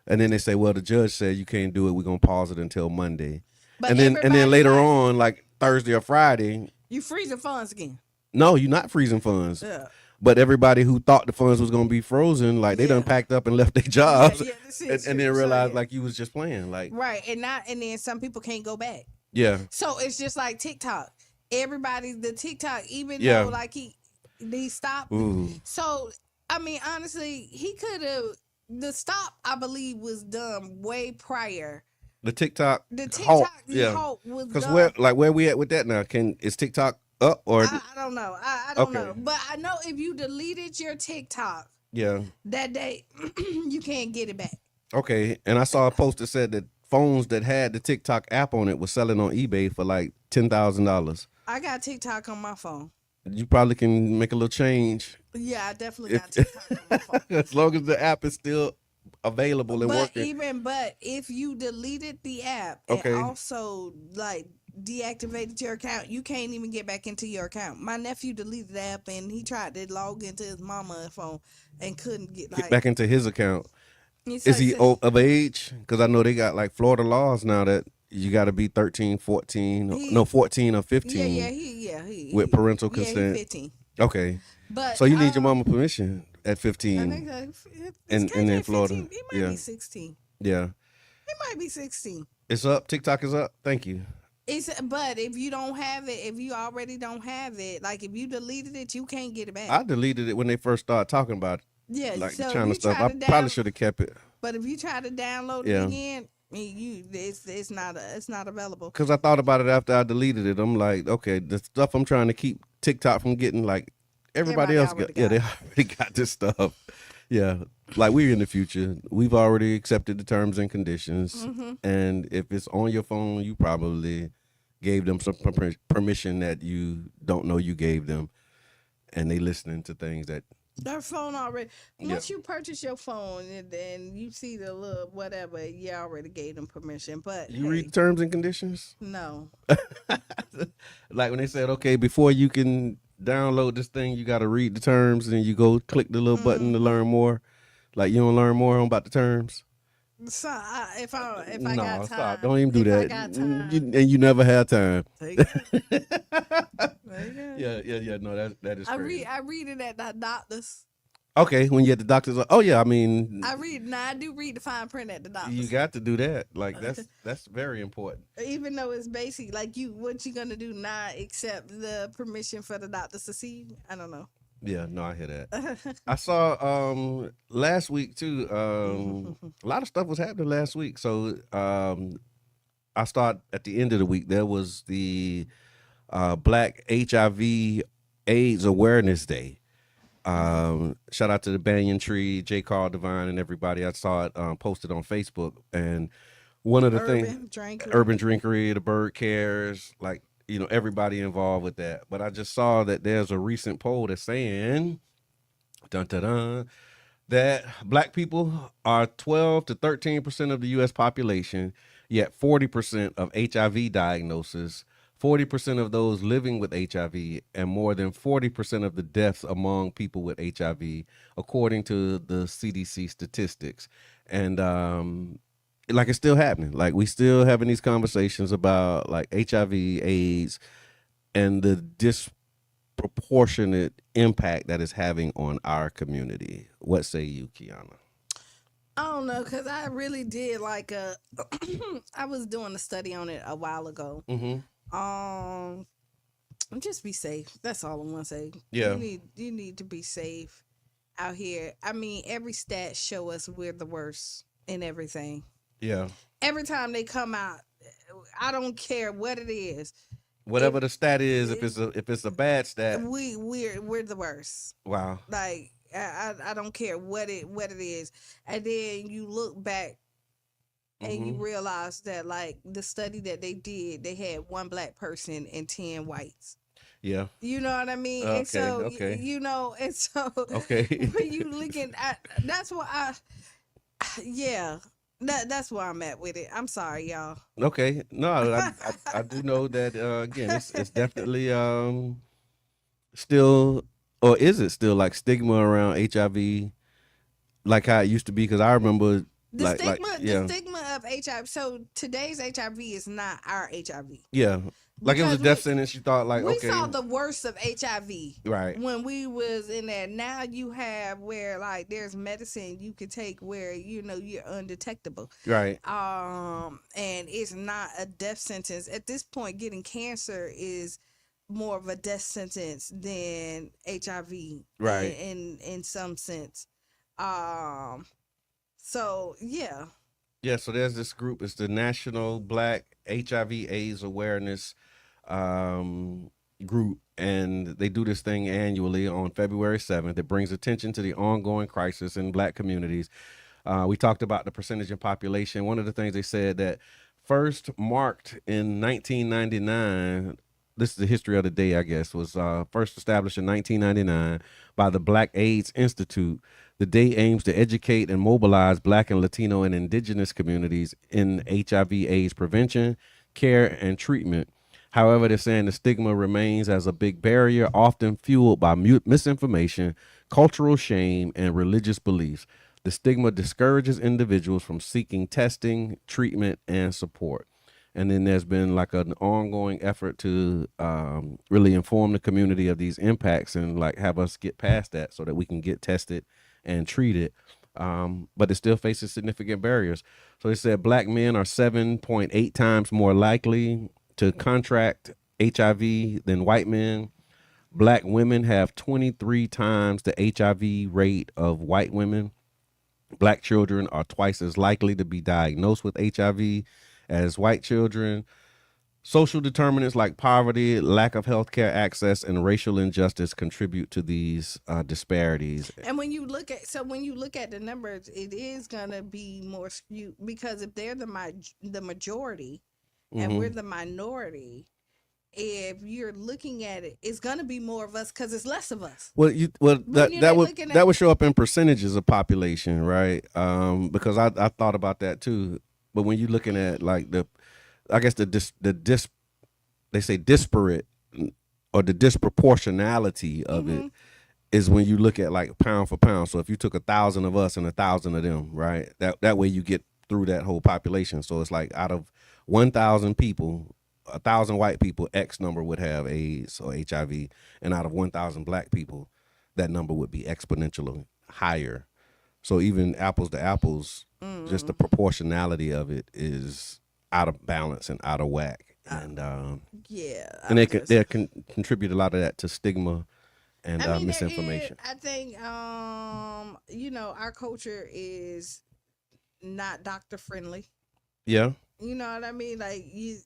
And then they say, well, the judge said you can't do it. We're going to pause it until Monday. But and then later like, on, like Thursday or Friday. You freezing funds again. No, you're not freezing funds. Yeah. But everybody who thought the funds was going to be frozen, like they done packed up and left their jobs, and then realized like you was just playing, like right, and then some people can't go back. Yeah. So it's just like TikTok. The TikTok, even though like he stopped. Ooh. So I mean, honestly, he could have. The stop, I believe, was done way prior. The TikTok halt was because done. where we at with that now? Is TikTok up or I don't know. I don't know. But I know if you deleted your TikTok that day, you can't get it back. Okay. And I saw a post that said that phones that had the TikTok app on it was selling on eBay for like $10,000. I got TikTok on my phone. You probably can make a little change. Yeah, I definitely got TikTok on my phone. As long as the app is still available and working. But if you deleted the app and also like deactivated your account, you can't even get back into your account. My nephew deleted the app and he tried to log into his mama's phone and couldn't get back into his account. Is he of age? Because I know they got like Florida laws now that you got to be 13, 14, 14 or 15. He with parental consent. He's 15. Okay. But so you need your mama permission at 15. I think and in Florida. 15. He might be 16. Yeah. He might be 16. It's up. TikTok is up. Thank you. But if you don't have it, if you already don't have it, like if you deleted it, you can't get it back. I deleted it when they first started talking about it. Yeah, like so the China stuff. I probably should have kept it. But if you try to download it again, it's not available. Because I thought about it after I deleted it. I'm like, okay, the stuff I'm trying to keep TikTok from getting, like everybody else got. Yeah, they already got this stuff. Yeah, like we're in the future. We've already accepted the terms and conditions, and if it's on your phone, you probably gave them some permission that you don't know you gave them, and they listening to things that. Their phone already. Once you purchase your phone and then you see the little whatever, you already gave them permission. But you read the terms and conditions? No. Like when they said, okay, before you can download this thing, you got to read the terms, and you go click the little button to learn more. Like you don't learn more about the terms. So if I got time, stop. Don't even do that. I got time. And you never had time. Yeah. No, that is. I read it at the doctor's. Okay, when you're at the doctor's. Oh yeah, I mean. I do read the fine print at the doctor's. You got to do that. Like that's very important. Even though it's basic, like what you gonna do? Not accept the permission for the doctors to see you? I don't know. Yeah, no, I hear that. I saw last week too. A lot of stuff was happening last week. So I start at the end of the week. There was the Black HIV AIDS Awareness Day. Shout out to the Banyan Tree, J. Carl Devine, and everybody. I saw it posted on Facebook, and one of the Urban Drinkery, the Bird Cares, like. Everybody involved with that. But I just saw that there's a recent poll that's saying, that Black people are 12 to 13% of the U.S. population, yet 40% of HIV diagnoses, 40% of those living with HIV, and more than 40% of the deaths among people with HIV, according to the CDC statistics. And like it's still happening. Like we still having these conversations about like HIV, AIDS, and the disproportionate impact that is having on our community. What say you, Kiana? I don't know, because I really did like I was doing a study on it a while ago. Just be safe. That's all I want to say. Yeah. You need to be safe out here. I mean, every stat show us we're the worst in everything. Yeah. Every time they come out, I don't care what it is. Whatever the stat is, if it's a bad stat, we're the worst. Wow. Like I don't care what it is, and then you look back and you realize that like the study that they did, they had one Black person and 10 whites. Yeah. You know what I mean? Okay. And so Okay. and so okay. when you looking at that's what yeah. That's where I'm at with it. I'm sorry, y'all. Okay, no, I do know that again, it's definitely still, or is it still like stigma around HIV, like how it used to be? Because I remember The yeah, stigma of HIV. So today's HIV is not our HIV. yeah, like it was a Because death sentence. You thought like, we okay, saw the worst of HIV right, when we was in there. Now you have where like there's medicine you can take where you're undetectable. right, And it's not a death sentence. At this point, getting cancer is more of a death sentence than HIV right. in some sense. Um so yeah. Yeah, so there's this group. It's the National Black HIV/AIDS Awareness um, group, and they do this thing annually on February 7th. It brings attention to the ongoing crisis in Black communities. We talked about the percentage in population. One of the things they said that first marked in 1999. This is the history of the day, I guess, was first established in 1999 by the Black AIDS Institute. The day aims to educate and mobilize Black and Latino and indigenous communities in HIV/AIDS prevention, care, and treatment. However, they're saying the stigma remains as a big barrier, often fueled by misinformation, cultural shame, and religious beliefs. The stigma discourages individuals from seeking testing, treatment, and support. And then there's been like an ongoing effort to really inform the community of these impacts and like have us get past that so that we can get tested and treated. But it still faces significant barriers. So they said Black men are 7.8 times more likely to contract HIV than white men. Black women have 23 times the HIV rate of white women. Black children are twice as likely to be diagnosed with HIV as white children. Social determinants like poverty, lack of healthcare access, and racial injustice contribute to these disparities. And when you look at the numbers, it is gonna be more skewed because if they're the majority and we're the minority, if you're looking at it, it's gonna be more of us because it's less of us. Well, that looking would show up in percentages of population, right? Because I thought about that too. But when you're looking at like I guess they say disparate or the disproportionality of it is when you look at like pound for pound. So if you took 1,000 of us and 1,000 of them, right? That way you get through that whole population. So it's like out of 1,000 people, 1,000 white people, X number would have AIDS or HIV, and out of 1,000 Black people, that number would be exponentially higher. So even apples to apples, just the proportionality of it is out of balance and out of whack, and they can contribute a lot of that to stigma and misinformation. I think our culture is not doctor friendly. Yeah. You know what I mean? Like be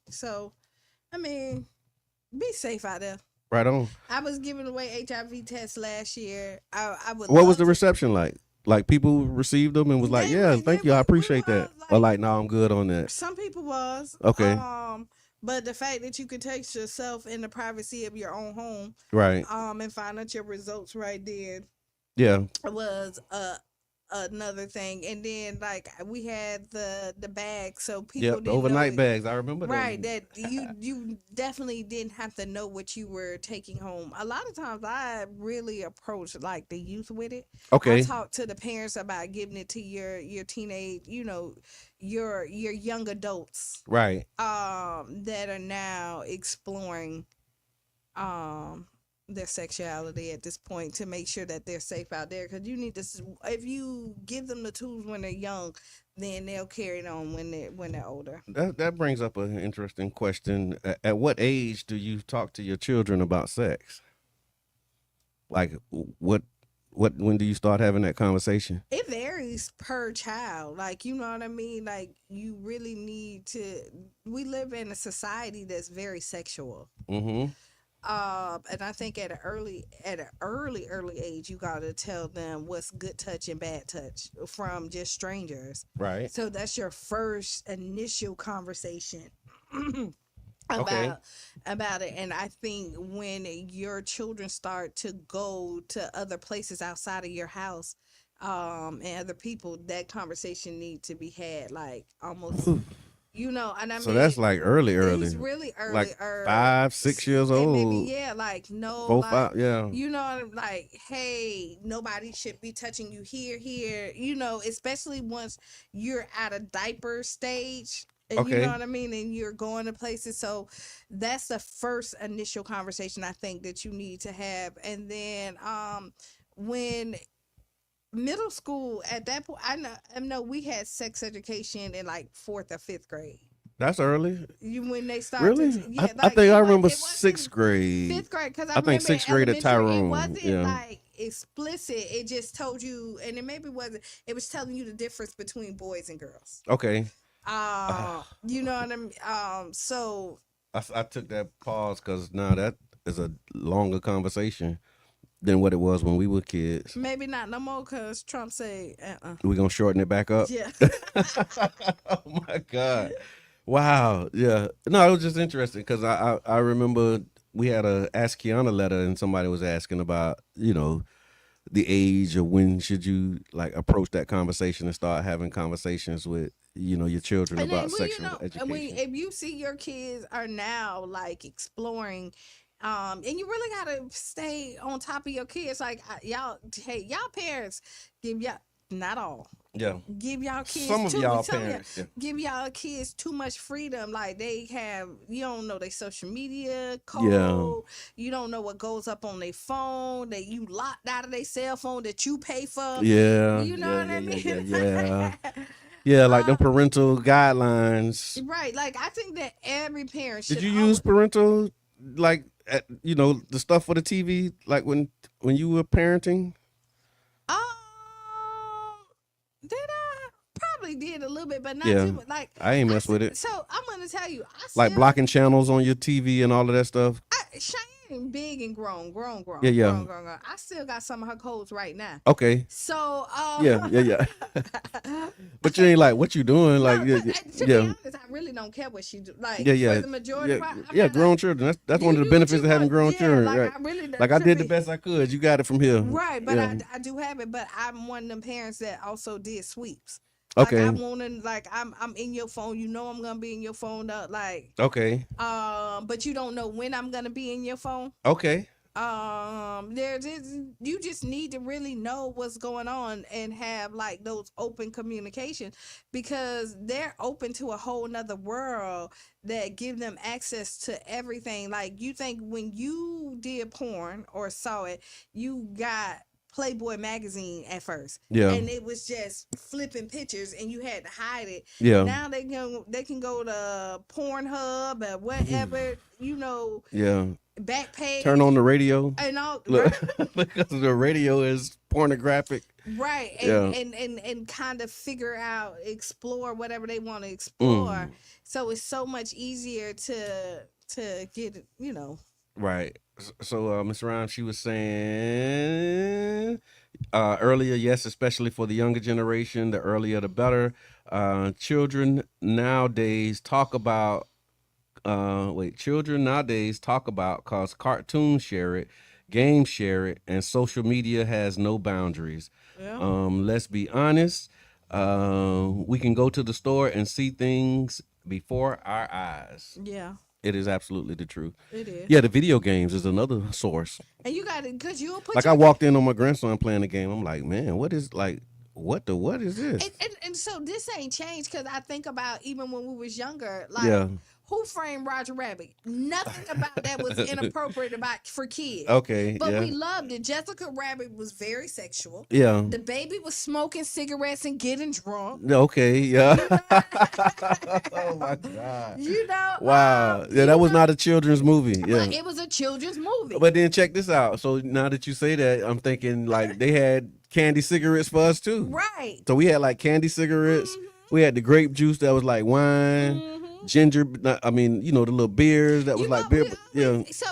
safe out there. Right on. I was giving away HIV tests last year. I would. What was the reception like? Like people received them and was like, "Yeah, thank you, I appreciate that," or like, "No, I'm good on that." Some people was okay. But the fact that you could test yourself in the privacy of your own home, right, and find out your results right there, yeah, was another thing. And then like we had the bags, so people the overnight bags. I remember right that you definitely didn't have to know what you were taking home. A lot of times I really approach like the youth with it. Okay, I talk to the parents about giving it to your teenage, your young adults, right, that are now exploring their sexuality at this point to make sure that they're safe out there, because you need to, if you give them the tools when they're young, then they'll carry it on when they're older. That brings up an interesting question. At what age do you talk to your children about sex? Like when do you start having that conversation? It varies per child. Like, you know what I mean? Like, you really need to, we live in a society that's very sexual. And I think at an early age, you gotta tell them what's good touch and bad touch from just strangers. Right. So that's your first initial conversation about it. And I think when your children start to go to other places outside of your house, and other people, that conversation need to be had like almost, and I So mean, that's like early, it's really early, like 5, 6 years and maybe old, like no, 4, like 5, yeah. like, hey, nobody should be touching you here, especially once you're at a diaper stage. And you know Okay, what I mean? And you're going to places. So that's the first initial conversation I think that you need to have. And then when middle school, at that point, I know we had sex education in like 4th or 5th grade. that's early. When they started, Really? yeah, I like think I remember it wasn't 6th grade. 5th grade, because I I think remember in 6th grade at elementary it Tyrone. wasn't Yeah. like explicit. It just told you, and it maybe wasn't. It was telling you the difference between boys and girls. Okay. You know what I mean? So I took that pause because now that is a longer conversation than what it was when we were kids. maybe not no more, because Trump said, We're going to shorten it back up. yeah. Oh my God. Wow. Yeah. No, it was just interesting because I remember we had a Ask Kiana letter and somebody was asking about, the age of when should you like approach that conversation and start having conversations with, your children And about then, sexual and education. if you see your kids are now like exploring, and you really gotta stay on top of your kids. Like y'all parents, give y'all, not all, Yeah. give y'all kids Some of too, y'all some of parents. Yeah. give y'all kids too much freedom. Like they have, you don't know their social media code. Yeah. You don't know what goes up on their phone. That you locked out of their cell phone that you pay for. Yeah. You know what I mean? Yeah. Yeah, like them parental guidelines. Right. Like I think that every parent should. Did you use parental, like, the stuff for the TV, like when you were parenting? Did I? Probably did a little bit, but not Yeah. too much. Like I ain't mess with it. So I'm gonna tell you, Like blocking channels on your TV and all of that stuff. Cheyenne big and grown. Yeah. Grown. I still got some of her codes right now. Okay. So Yeah. But you ain't like, what you doing? Like, to be honest, I really don't care what she do. Like, Yeah. for the majority part, Yeah, grown children. That's one of the benefits of having grown children. Like, Right. I really, Like I did the best I could. You got it from here. Right, but Yeah. I do have it. But I'm one of them parents that also did sweeps. Like, Okay. I wanna, like, I'm in your phone. You know I'm gonna be in your phone. Like, Okay. but you don't know when I'm gonna be in your phone. Okay. You just need to really know what's going on and have like those open communication, because they're open to a whole nother world that give them access to everything. Like, you think when you did porn or saw it, you got Playboy magazine at first, Yeah. and it was just flipping pictures and you had to hide it. Yeah. Now they can go to Pornhub or whatever, Yeah. back page, Turn on the radio. and all. Look, because the radio is pornographic. Right. Yeah. And kind of explore whatever they want to explore. So it's so much easier to get, Right. So, Ms. Rhymes, she was saying earlier, yes, especially for the younger generation, the earlier the better. Children nowadays talk about, cause cartoons share it, games share it, and social media has no boundaries. Yeah. Let's be honest. We can go to the store and see things before our eyes. Yeah. It is absolutely the truth. It is. Yeah, the video games is another source. And you got it, because you'll put Like, I walked in on my grandson playing the game. I'm like, man, what is this? and so this ain't changed, because I think about even when we was younger, like, Yeah. Who Framed Roger Rabbit? Nothing about that was inappropriate for kids. Okay, But yeah. we loved it. Jessica Rabbit was very sexual. Yeah. The baby was smoking cigarettes and getting drunk. Okay, yeah. Oh my God. Wow. Yeah, that was not a children's movie. Yeah. But it was a children's movie. But then check this out. So now that you say that, I'm thinking like they had candy cigarettes for us too. Right. So we had like candy cigarettes. We had the grape juice that was like wine. Ginger, the little beers that was like beer. Yeah. So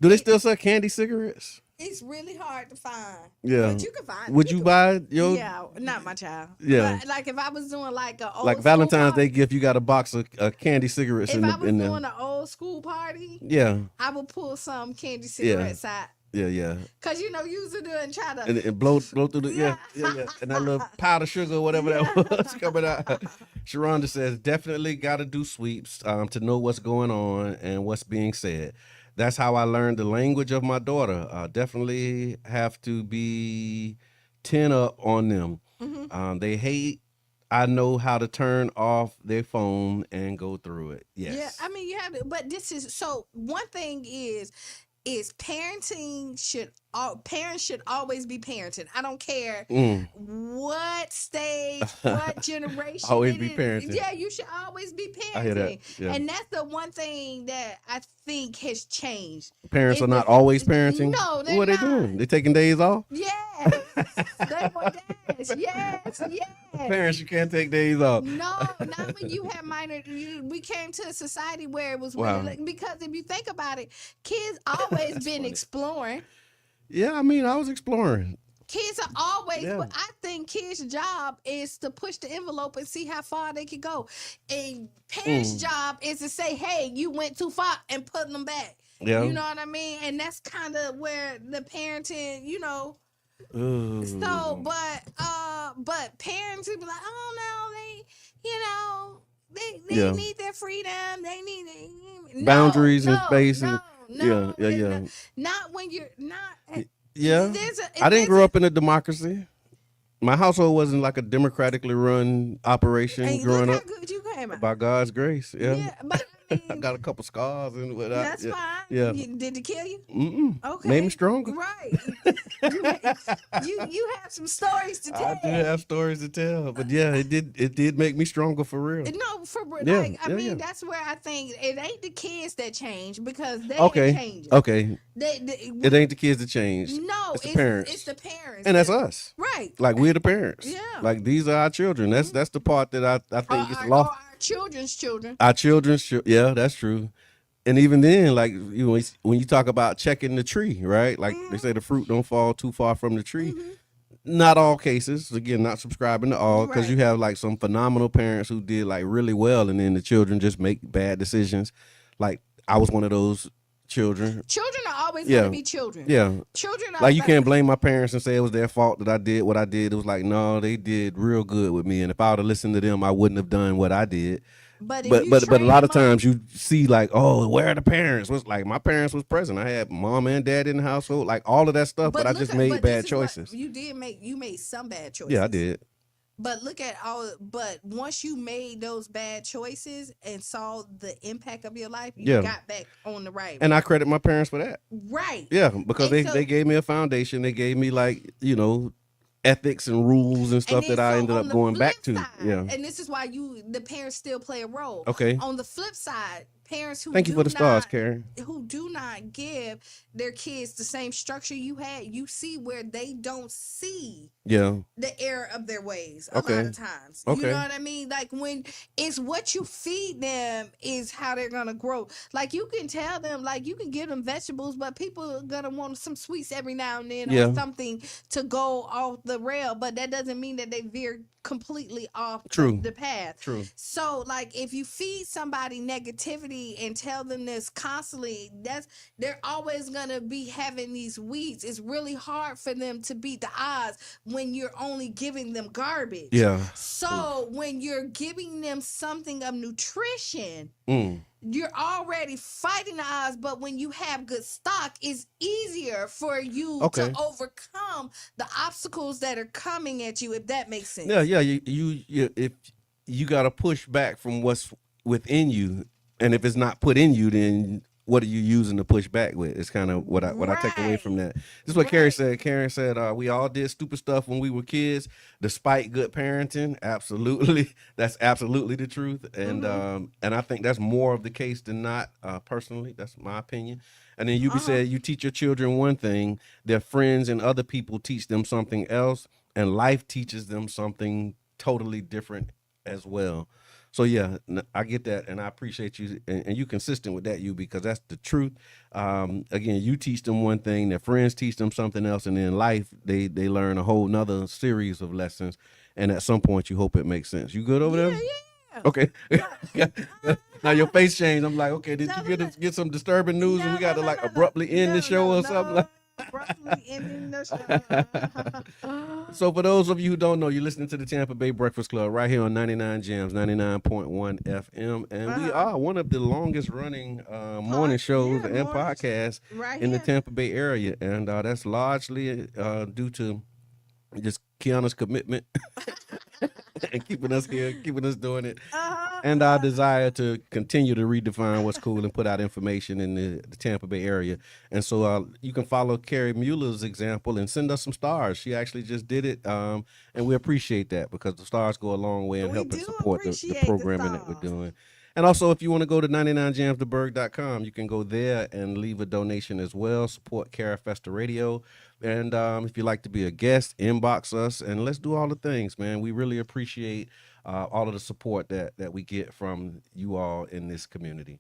Do they still sell candy cigarettes? It's really hard to find. Yeah. But you can find. Would you buy your? Yeah, not my child. Yeah. But, like, if I was doing like a old Like Valentine's Day gift, you got a box of candy cigarettes if in I was there. doing an old school party, Yeah. I would pull some candy cigarettes out Yeah. Cause you know you used to do it and try to And blow through the yeah. And that little powder sugar or whatever that was coming out. Sharonda says, definitely got to do sweeps to know what's going on and what's being said. That's how I learned the language of my daughter. Definitely have to be 10 up on them. They hate. I know how to turn off their phone and go through it. Yes. Yeah, I mean you have to, but this is so. One thing is parenting parents should always be parenting. I don't care what stage, what generation. Always it be is. parenting. Yeah, you should always be I hear that. parenting. Yeah. And that's the one thing that I think has changed. Parents are not always parenting. No, they're what are they not. doing? They taking days off? Yes. They want dads. Yes. Parents, you can't take days off. No, not when you have minor. We came to a society where it was Wow. really because if you think about it, kids always been funny. exploring. Yeah, I mean, I was exploring. Kids are always, Yeah. but I think kids' job is to push the envelope and see how far they can go. And parents' job is to say, hey, you went too far and put them back. Yeah. You know what I mean? And that's kind of where the parenting, Ooh. So, but parents would be like, oh no, they need their freedom. They need boundaries and space and yeah. Not when you're not. Yeah. I didn't grow up in a democracy. My household wasn't like a democratically run operation And growing look up. how good you came out. By God's grace. Yeah. But I mean, I got a couple scars and whatnot. that's fine. Yeah. Did it kill you? Okay. Made me stronger. Right. you have some stories to tell. I do have stories to tell, but yeah, it did make me stronger for real. No, Yeah, I mean, yeah. that's where I think it ain't the kids that change because they Okay. ain't changing. Okay. It It ain't the kids that change. No, it's the parents. It's the parents. And that's us. Right. Like we're the parents. Yeah. Like these are our children. That's the part that I think is Our lost. children's children. Our children's yeah, that's true. And even then, like when you talk about checking the tree, right? Like they say the fruit don't fall too far from the tree. Not all cases. Again, not subscribing to all, because Right. you have like some phenomenal parents who did like really well, and then the children just make bad decisions. Like I was one of those children. Children are always Yeah. going to be children. Yeah. Children are Like you can't blame my parents and say it was their fault that I did what I did. It was like, no, they did real good with me, and if I would have listened to them, I wouldn't have done what I did. But if But you but a train lot of them up- times you see like, oh, where are the parents? Was like my parents was present. I had mom and dad in the household, like all of that stuff. But I look just at- made but bad this is what choices. You made some bad choices. Yeah, I did. But look at but once you made those bad choices and saw the impact of your life, you Yeah. got back on the right. And I credit my parents for that. Right. Yeah, because And they gave me a foundation. They gave me like, ethics and rules and stuff then that I so ended on up the going back flip to. side, Yeah. And this is why the parents still play a role. Okay. On the flip side, parents who Thank you do for the stars, not- Karen. who do not give their kids the same structure you had, you see where they don't see Yeah. the error of their ways a Okay. lot of times. Okay. You know what I mean? Like when it's what you feed them is how they're gonna grow. Like you can tell them, like you can give them vegetables, but people are gonna want some sweets every now and then Yeah. or something to go off the rail. But that doesn't mean that they veer completely off True. the path. True. So like if you feed somebody negativity and tell them this constantly, they're always gonna be having these weeds. It's really hard for them to beat the odds when you're only giving them garbage. Yeah. So when you're giving them something of nutrition, Mm. you're already fighting the odds, but when you have good stock, it's easier for you Okay. to overcome the obstacles that are coming at you, if that makes sense. Yeah, yeah. You if you gotta push back from what's within you, and if it's not put in you, then what are you using to push back with? It's kind of what I take away from that. This is what Carrie said. Karen said, we all did stupid stuff when we were kids, despite good parenting. Absolutely. That's absolutely the truth. And and I think that's more of the case than not, personally. That's my opinion. And then you said you teach your children one thing, their friends and other people teach them something else, and life teaches them something totally different as well. So yeah, I get that, and I appreciate you, and you consistent with that, because that's the truth. Again, you teach them one thing, their friends teach them something else, and in life they learn a whole nother series of lessons, and at some point you hope it makes sense. You good over there? Yeah. Okay. Now your face changed. I'm like, okay, did you get some disturbing news, and we got to like abruptly end the show or something? Like, Abruptly ending the show. So for those of you who don't know, you're listening to the Tampa Bay Breakfast Club right here on 99 Gems, 99.1 FM. And we are one of the longest running morning shows and podcasts right in the here. Tampa Bay area. And that's largely due to just Kiana's commitment and keeping us here, keeping us doing it. And our desire to continue to redefine what's cool and put out information in the Tampa Bay area. And so you can follow Carrie Mueller's example and send us some stars. She actually just did it, and we appreciate that because the stars go a long way in helping support the programming that we're doing. And also, if you want to go to 99jamstheberg.com, you can go there and leave a donation as well. Support Cara Festa Radio. And if you'd like to be a guest, inbox us, and let's do all the things, man. We really appreciate all of the support that we get from you all in this community.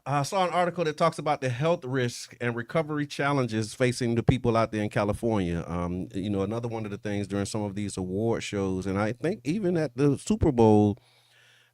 I saw an article that talks about the health risk and recovery challenges facing the people out there in California. Another one of the things during some of these award shows, and I think even at the Super Bowl,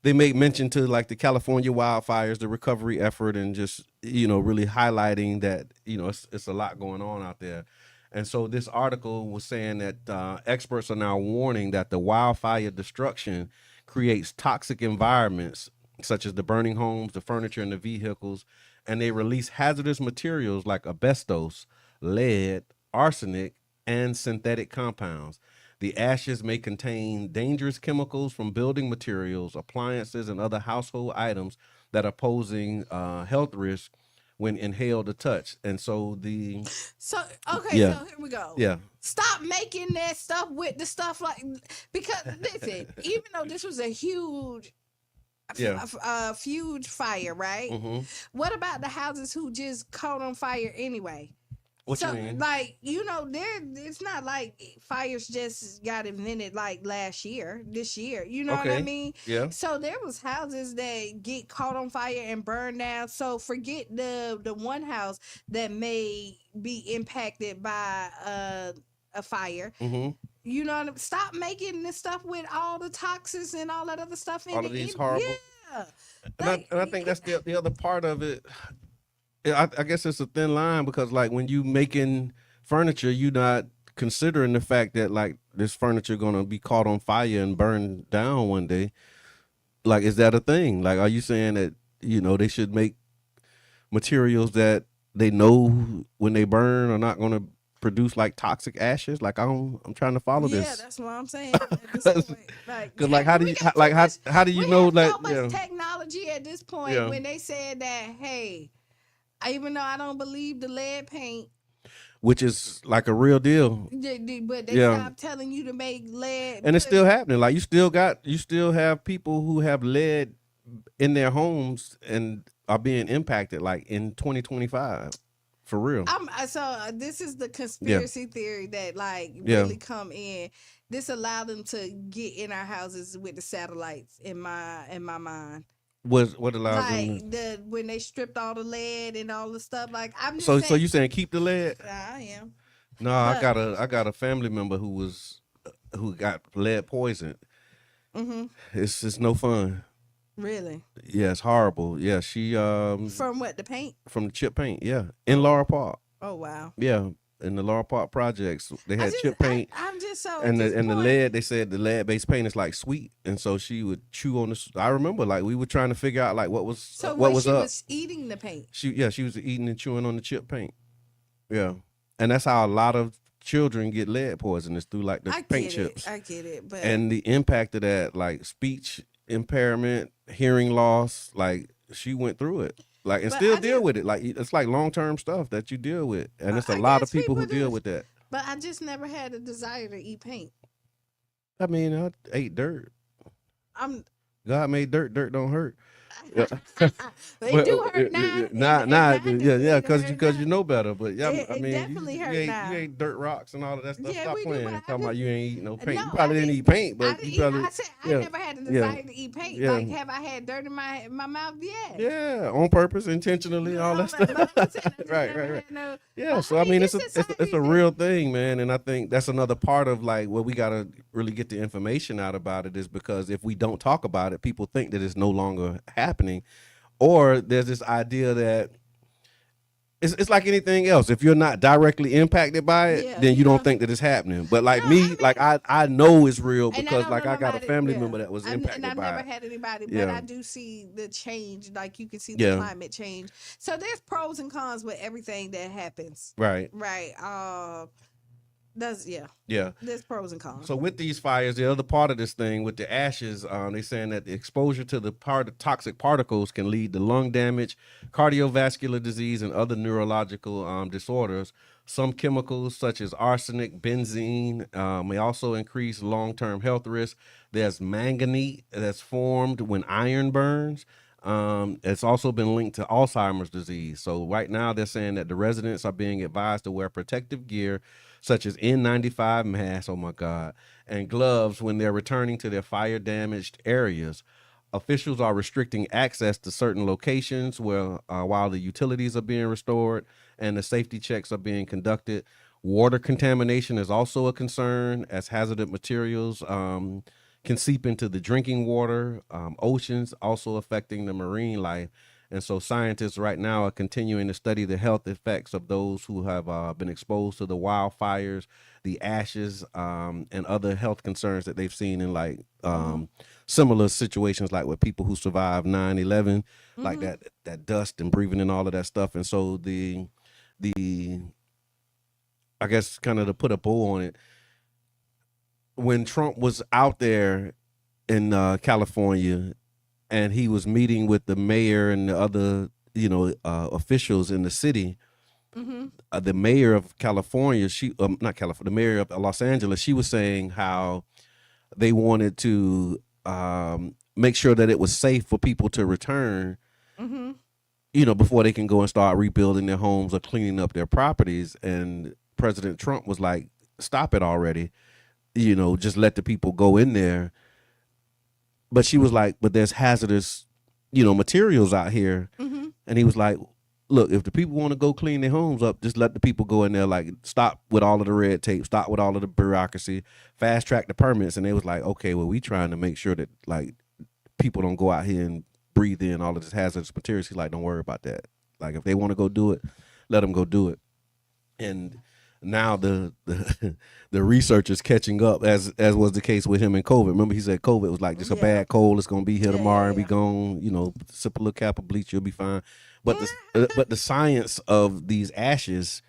they make mention to like the California wildfires, the recovery effort, and just, really highlighting that, it's a lot going on out there. And so this article was saying that experts are now warning that the wildfire destruction creates toxic environments, such as the burning homes, the furniture, and the vehicles, and they release hazardous materials like asbestos, lead, arsenic, and synthetic compounds. The ashes may contain dangerous chemicals from building materials, appliances, and other household items that are posing health risks when inhaled or touched. And so so here we go. Yeah. Stop making that stuff with the stuff because listen, even though this was a huge huge fire, right? Mm-hmm. What about the houses who just caught on fire anyway? What you mean? It's not like fires just got invented like this year. You know what I mean? Yeah. So there was houses that get caught on fire and burned down. So forget the one house that may be impacted by a fire. Mm-hmm. You know what I mean? Stop making this stuff with all the toxins and all that other stuff in it. All of these horrible. Yeah. And I think that's the other part of it. I guess it's a thin line because like when you making furniture, you're not considering the fact that like this furniture gonna be caught on fire and burned down one day. Like, is that a thing? Like, are you saying that they should make materials that they know when they burn are not gonna produce like toxic ashes? Like I'm trying to follow this. Yeah, that's what I'm saying. Because like how do you know that? So much technology at this point when they said that, hey. Even though I don't believe the lead paint, which is like a real deal, but they stopped telling you to make lead, and it's still happening. Like you still have people who have lead in their homes and are being impacted. Like in 2025, for real. So this is the conspiracy theory that really come in. This allowed them to get in our houses with the satellites in my mind. What allows them when they stripped all the lead and all the stuff. Like I'm just so you saying keep the lead? I am. No, I got a family member who got lead poisoned. Mm-hmm. It's no fun. Really? Yeah, it's horrible. Yeah, she from what, the paint? From the chip paint. Yeah, in Laurel Park. Oh wow. Yeah. In the Laurel Park projects, they had chip paint. I'm just so and the lead. They said the lead-based paint is like sweet, and so she would chew on this. I remember, like we were trying to figure out like what was she up. Was eating the paint. She was eating and chewing on the chip paint. Yeah, and that's how a lot of children get lead poisonous through like the paint chips. I get it, but and the impact of that, like speech impairment, hearing loss, like she went through it. Like and still deal with it. Like it's like long-term stuff that you deal with, and it's a lot of people who deal with that. But I just never had a desire to eat paint. I mean, I ate dirt. God made dirt. Dirt don't hurt. They do hurt now. Because you know better. But yeah, it definitely hurt now. You ate dirt rocks and all of that stuff. Yeah, Stop playing. Talking about you ain't eating no paint. No, you probably didn't eat paint, but you probably. I never had a desire to eat paint. Like, have I had dirt in my mouth? Yeah. Yeah, on purpose, intentionally, all that stuff. Right. Yeah, so I mean, it's a real thing, man, and I think that's another part of like where we gotta really get the information out about it is because if we don't talk about it, people think that it's no longer happening, or there's this idea that it's like anything else. If you're not directly impacted by it, Yeah, then you you don't know. think that it's happening. But like No, me, like I know it's real and I because don't know like I got a nobody. family Yeah, member that was and impacted I've by never it. had anybody, but Yeah. I do see the change. Like you can see the Yeah. climate change. So there's pros and cons with everything that happens. Right. Right. That's yeah. Yeah. There's pros and cons. So with these fires, the other part of this thing with the ashes, they're saying that the exposure to the toxic particles can lead to lung damage, cardiovascular disease, and other neurological disorders. Some chemicals, such as arsenic, benzene, may also increase long-term health risks. There's manganese that's formed when iron burns. It's also been linked to Alzheimer's disease. So right now they're saying that the residents are being advised to wear protective gear such as N95 masks, oh my God, and gloves when they're returning to their fire damaged areas. Officials are restricting access to certain locations while the utilities are being restored and the safety checks are being conducted. Water contamination is also a concern as hazardous materials can seep into the drinking water, oceans, also affecting the marine life. And so scientists right now are continuing to study the health effects of those who have been exposed to the wildfires, the ashes, and other health concerns that they've seen in like similar situations, like with people who survived 9/11, like that dust and breathing in all of that stuff. And so the I guess kind of to put a bow on it, when Trump was out there in California and he was meeting with the mayor and the other, officials in the city. The mayor of California, not California, the mayor of Los Angeles, she was saying how they wanted to make sure that it was safe for people to return, before they can go and start rebuilding their homes or cleaning up their properties. And President Trump was like, stop it already, just let the people go in there. But she was like, but there's hazardous, materials out here. And he was like, look, if the people want to go clean their homes up, just let the people go in there. Like, stop with all of the red tape, stop with all of the bureaucracy, fast track the permits. And they was like, okay, well, we trying to make sure that like people don't go out here and breathe in all of this hazardous materials. He's like, don't worry about that. Like, if they want to go do it, let them go do it. And now the research is catching up, as was the case with him and COVID. Remember, he said COVID was like just a bad cold. It's gonna be here tomorrow and be gone. Sip a little cap of bleach, you'll be fine. But the science of these ashes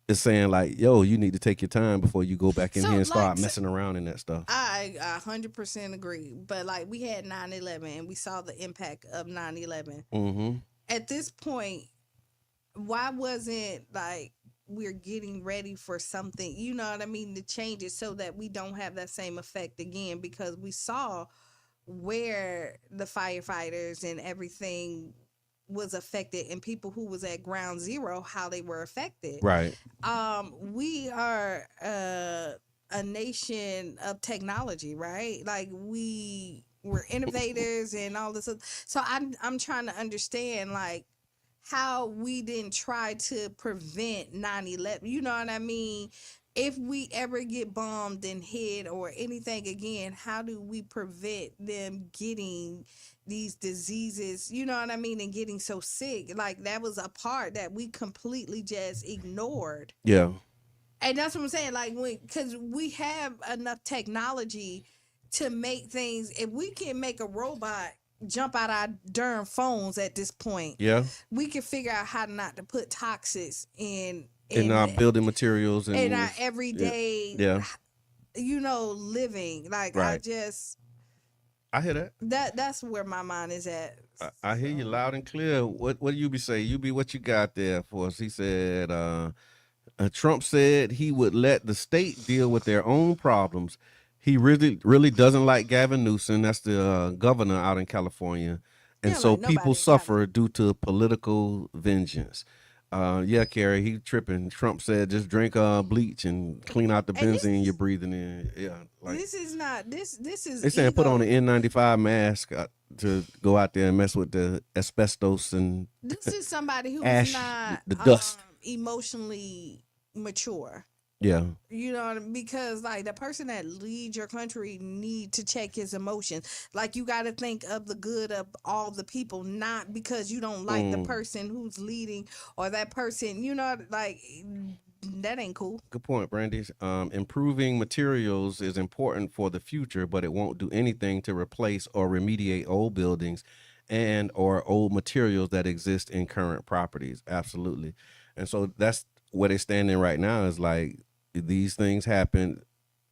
is saying like, yo, you need to take your time before you go back in here and start messing around in that stuff. I 100% agree. But like we had 9/11 and we saw the impact of 9/11. At this point, why wasn't like we're getting ready for something, you know what I mean, to change it so that we don't have that same effect again? Because we saw where the firefighters and everything was affected and people who was at ground zero, how they were affected. Right. We are a nation of technology, right? Like we're innovators and all this. So I'm trying to understand like how we didn't try to prevent 9/11. You know what I mean? If we ever get bombed and hit or anything again, how do we prevent them getting these diseases, you know what I mean, and getting so sick? Like that was a part that we completely just ignored. Yeah. And that's what I'm saying. Like because we have enough technology to make things. If we can make a robot jump out our darn phones at this point, we can figure out how not to put toxics in our building materials and in our everyday living. Like right. I hear that's where my mind is at. I hear you loud and clear. What do you be say? You be what you got there for us? He said Trump said he would let the state deal with their own problems. He really doesn't like Gavin Newsom. That's the governor out in California. And so like people suffer due to political vengeance. Carrie, he tripping. Trump said just drink bleach and clean out the benzene you're breathing in. Yeah, like this is not this is. They saying put on an N95 mask to go out there and mess with the asbestos and. This is somebody who's ash, not the dust emotionally mature. Yeah. You know, because like the person that leads your country need to check his emotions. Like you got to think of the good of all the people, not because you don't like the person who's leading or that person. You know, like that ain't cool. Good point, Brandy. Improving materials is important for the future, but it won't do anything to replace or remediate old buildings and or old materials that exist in current properties. Absolutely. And so that's where they're standing right now is like these things happen,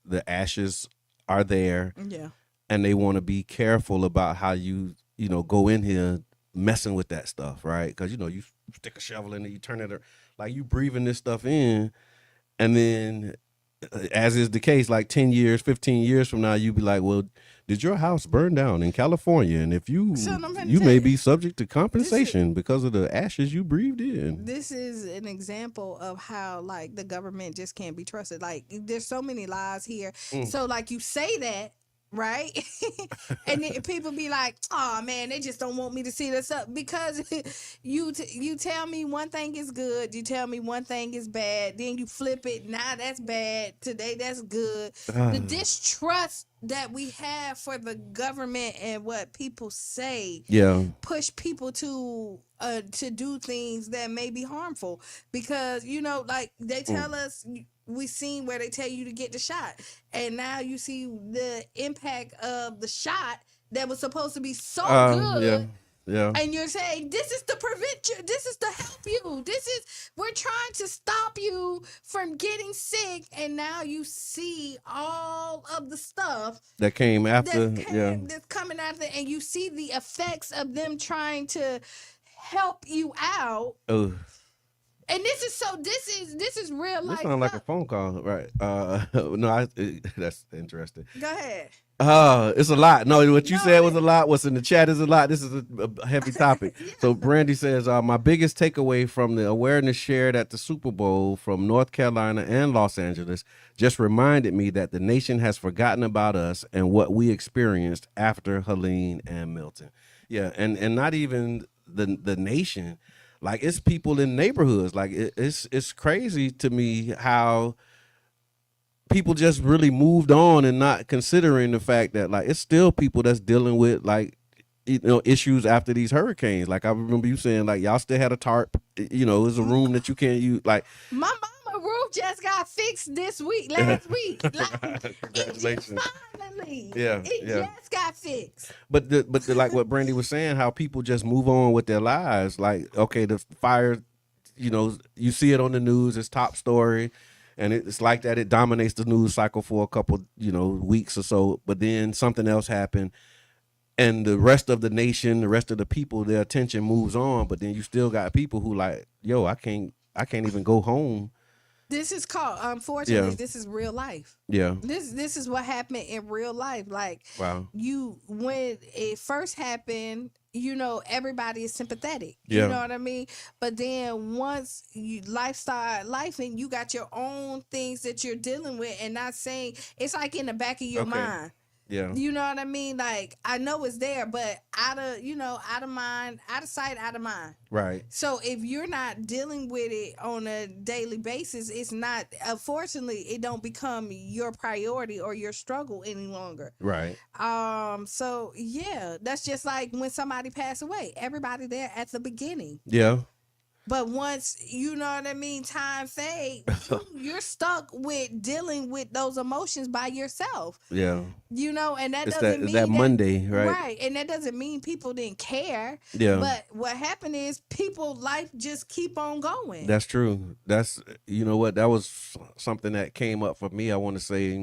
the ashes are there, Yeah. and they want to be careful about how you know, go in here messing with that stuff, right? Because you know, you stick a shovel in it, you turn it, like you breathing this stuff in, and then as is the case, like 10 years, 15 years from now, you be like, well, did your house burn down in California? And if you you may be subject to compensation because of the ashes you breathed in. This is an example of how like the government just can't be trusted. Like there's so many lies here. So like you say that, right? And then people be like, "Oh man, they just don't want me to see this up," because you tell me one thing is good, you tell me one thing is bad, then you flip it. Now that's bad. Today that's good. The distrust that we have for the government and what people say, Yeah. push people to do things that may be harmful, because you know, like they tell us, we seen where they tell you to get the shot, and now you see the impact of the shot that was supposed to be so good. Yeah. And you're saying this is to prevent you, this is to help you, this is, we're trying to stop you from getting sick, and now you see all of the stuff That came after. Yeah. that's coming after, and you see the effects of them trying to help you out. Oh, And this is real life. this sounds like a phone call, right? No, that's interesting. Go ahead. It's a lot. No, what you said was a lot. What's in the chat is a lot. This is a heavy topic. So Brandy says, my biggest takeaway from the awareness shared at the Super Bowl from North Carolina and Los Angeles just reminded me that the nation has forgotten about us and what we experienced after Helene and Milton. Yeah, and not even the nation. Like it's people in neighborhoods. Like it's crazy to me how people just really moved on and not considering the fact that like it's still people that's dealing with like, you know, issues after these hurricanes. Like I remember you saying like y'all still had a tarp, you know, it's a room that you can't use. Like my mama roof just got fixed last week. Like, congratulations. Finally, it just got fixed. But the like what Brandy was saying, how people just move on with their lives. Like okay, the fire, you know, you see it on the news, it's top story. And it's like that. It dominates the news cycle for a couple, you know, weeks or so. But then something else happened, and the rest of the nation, the rest of the people, their attention moves on. But then you still got people who like, yo, I can't even go home. This is called, unfortunately, this is real life. Yeah. This is what happened in real life. Like, wow. When it first happened, you know, everybody is sympathetic. Yeah. You know what I mean? But then once life start life and you got your own things that you're dealing with, and not saying, it's like in the back of your mind. Yeah. You know what I mean? Like, I know it's there, but out of mind, out of sight, out of mind. Right. So if you're not dealing with it on a daily basis, it's not, unfortunately, it don't become your priority or your struggle any longer. Right. So yeah, that's just like when somebody passed away. Everybody there at the beginning. Yeah. But once, you know what I mean, time fade, you're stuck with dealing with those emotions by yourself. Yeah. You know, and that it's doesn't that, mean that Monday, right? Right. And that doesn't mean people didn't care. Yeah. But what happened is life just keep on going. That's true. That's, you know what, that was something that came up for me, I want to say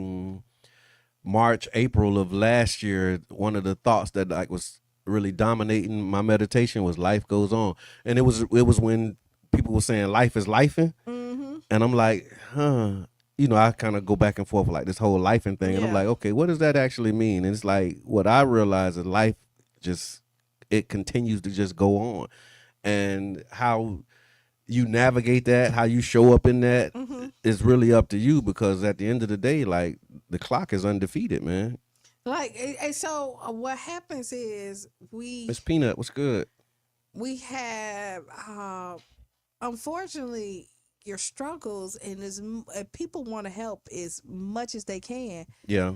March, April of last year. One of the thoughts that like was really dominating my meditation was life goes on. And it was when people were saying life is lifing. Mm-hmm. And I'm like, you know, I kind of go back and forth with like this whole lifing thing. And I'm like, okay, what does that actually mean? And it's like, what I realize is life just, it continues to just go on. And how you navigate that, how you show up in that is really up to you, because at the end of the day, like the clock is undefeated, man. Like, and so what happens is Miss Peanut, what's good? We have, unfortunately, your struggles, and people want to help as much as they can. Yeah.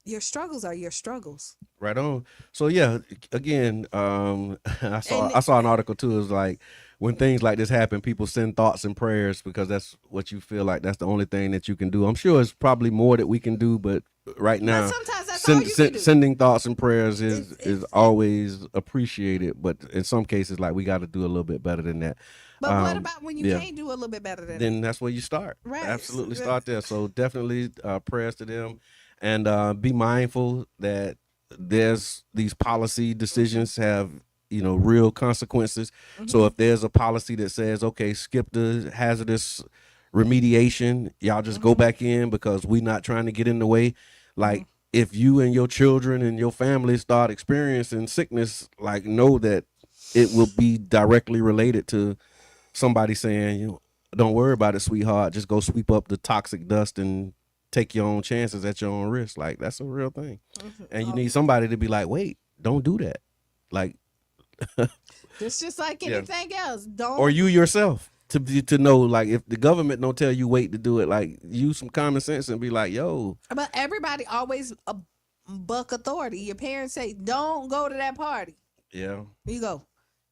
Your struggles are your struggles. Right on. So yeah, again, I saw an article too. It's like when things like this happen, people send thoughts and prayers because that's what you feel like that's the only thing that you can do. I'm sure it's probably more that we can do, but right now, sometimes that's all you can do. sending thoughts and prayers is It's always appreciated. But in some cases, like we got to do a little bit better than that. But what about when you yeah. can't do a little bit better than Then that's where you start. Right. Absolutely start there. So definitely prayers to them, and be mindful that there's these policy decisions have real consequences. So if there's a policy that says, okay, skip the hazardous remediation, y'all just go back in because we're not trying to get in the way. Like if you and your children and your family start experiencing sickness, like know that it will be directly related to somebody saying, don't worry about it, sweetheart. Just go sweep up the toxic dust and take your own chances at your own risk. Like that's a real thing. And you need somebody to be like, wait, don't do that. Like it's just like anything else. Don't. Or you yourself to know, like if the government don't tell you wait to do it, like use some common sense and be like, yo. But everybody always buck authority. Your parents say, don't go to that party. Yeah. You go.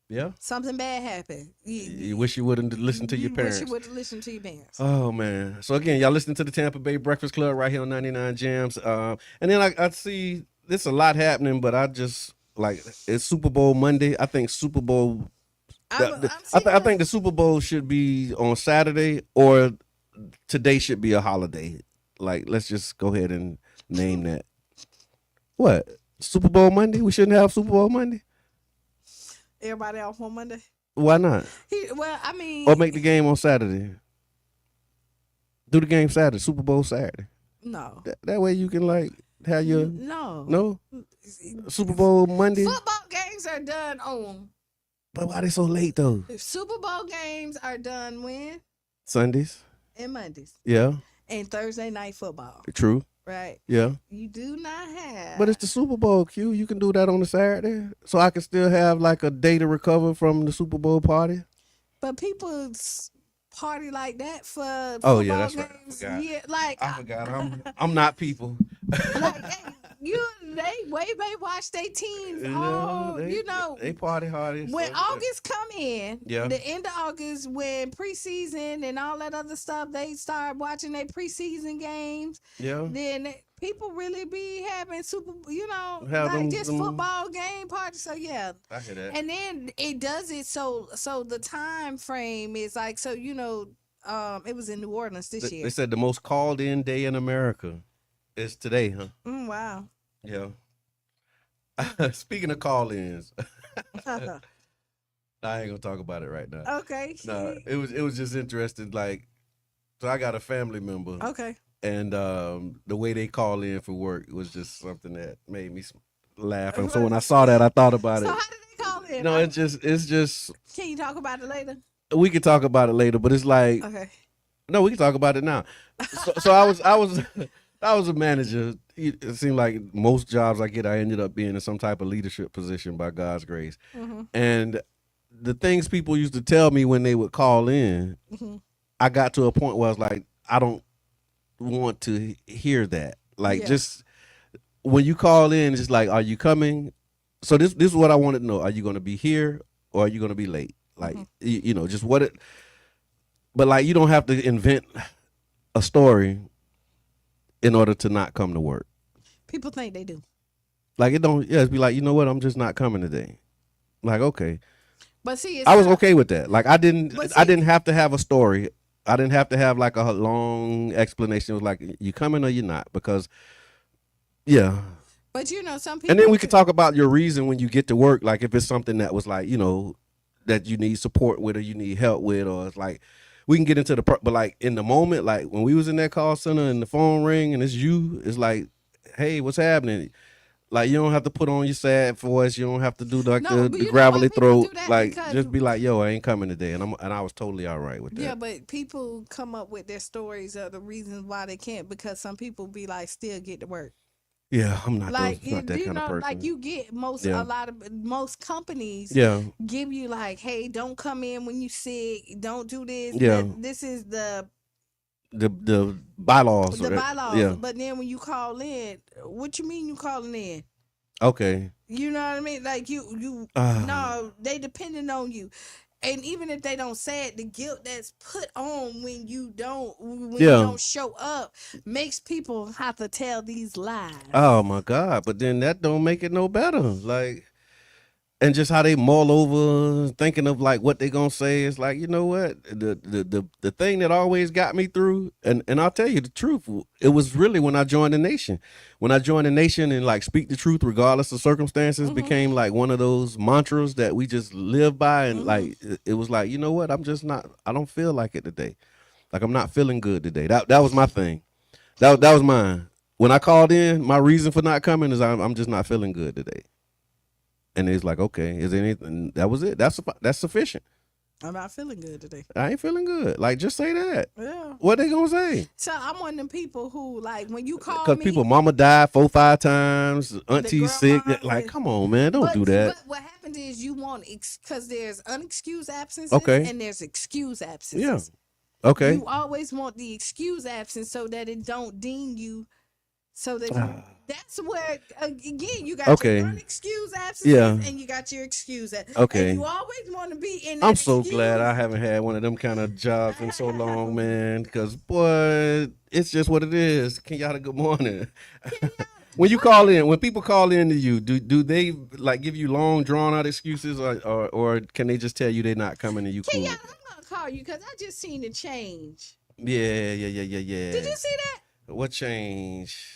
Yeah. Something bad happened. You wish you wouldn't listen to your parents. You wish you would have listened to your parents. Oh man. So again, y'all listening to the Tampa Bay Breakfast Club right here on 99 Jams. And then I see there's a lot happening, but I just like it's Super Bowl Monday. I think Super Bowl I think the Super Bowl should be on Saturday, or today should be a holiday. Like let's just go ahead and name that. What? Super Bowl Monday? We shouldn't have Super Bowl Monday? Everybody off on Monday? Why not? Or make the game on Saturday. Do the game Saturday, Super Bowl Saturday. No. That way you can like have your No. Super Bowl Monday. Football games are done on. But why they so late though? Super Bowl games are done when? Sundays. And Mondays. Yeah. And Thursday night football. True. Right. Yeah. You do not have. But it's the Super Bowl, Q. You can do that on a Saturday. So I can still have like a day to recover from the Super Bowl party. But people party like that for oh yeah, that's games. right. Yeah, like I forgot. I'm not people. Like they watch their teams all they party hard. When August come in, yeah, the end of August when preseason and all that other stuff, they start watching their preseason games. Yeah, then people really be having just football game parties. So yeah, I hear that. And then it does it so the time frame is like it was in New Orleans this year. They said the most called in day in America is today, huh? Wow. Yeah. Speaking of call-ins, I ain't gonna talk about it right now. Okay. No, it was just interesting. Like, so I got a family member. Okay. And the way they call in for work was just something that made me laugh. And so when I saw that, I thought about it. So how did they call in? No, it's just. Can you talk about it later? We can talk about it later, but it's like. Okay. No, we can talk about it now. So I was a manager. It seemed like most jobs I get, I ended up being in some type of leadership position by God's grace. Mm-hmm. And the things people used to tell me when they would call in, mm-hmm. I got to a point where I was like, I don't want to hear that. Like, just when you call in, it's just like, are you coming? So this is what I wanted to know. Are you going to be here or are you going to be late? Like, mm-hmm. Just what it. But like, you don't have to invent a story in order to not come to work. People think they do. Like it don't. Yeah, it's be like, you know what? I'm just not coming today. Like, okay. But see, I was okay with that. Like I didn't have to have a story. I didn't have to have like a long explanation. It was like, you coming or you not? Because, yeah. But some people. And then we could talk about your reason when you get to work. Like if it's something that was like, that you need support with or you need help with, or it's like, we can get into but like in the moment, like when we was in that call center and the phone ring and it's you, it's like, hey, what's happening? Like you don't have to put on your sad voice. You don't have to do like the gravelly throat. Like just be like, yo, I ain't coming today, and I was totally all right with that. Yeah, but people come up with their stories of the reasons why they can't, because some people be like, still get to work. Yeah, I'm not Like not that you kind of know, person. like you get Yeah. most companies Yeah. give you like, hey, don't come in when you sick, don't do this. Yeah. This is The bylaws. the Right? bylaws. Yeah. But then when you call in, what you mean you calling in? Okay. You know what I mean? Like you Uh, no, they depending on you. And even if they don't say it, the guilt that's put on when you yeah. don't show up makes people have to tell these lies. Oh my God. But then that don't make it no better. Like, and just how they mull over thinking of like what they gonna say. It's like, you know what, the thing that always got me through, and I'll tell you the truth, it was really when I joined the nation. When I joined the nation and like speak the truth regardless of circumstances became like one of those mantras that we just live by. And like it was like, you know what, I don't feel like it today. Like I'm not feeling good today. That was my thing. That was mine. When I called in, my reason for not coming is I'm just not feeling good today. And it's like, okay, is there anything? That was it. That's sufficient. I'm not feeling good today. I ain't feeling good. Like, just say that. Yeah. What they gonna say? So I'm one of them people who like when you call Because me, people, mama died 4-5 times, auntie's sick. grandma, Like, come on, man, don't do that. But what happened is you want because there's unexcused absences Okay. and there's excused absences. Yeah. Okay. You always want the excused absence so that it don't deem you. So that that's where again you got Okay. your unexcused absences Yeah. and you got your excused. Okay. And you always want to be in. That I'm so excused. glad I haven't had one of them kind of jobs in so long, man. Because boy, it's just what it is. Kenyatta, good morning. When you call in, when people call in to you, do they like give you long drawn out excuses, or can they just tell you they're not coming and you cool? Kenyatta, I'm gonna call you because I just seen the change. Yeah. Did you see that? What change?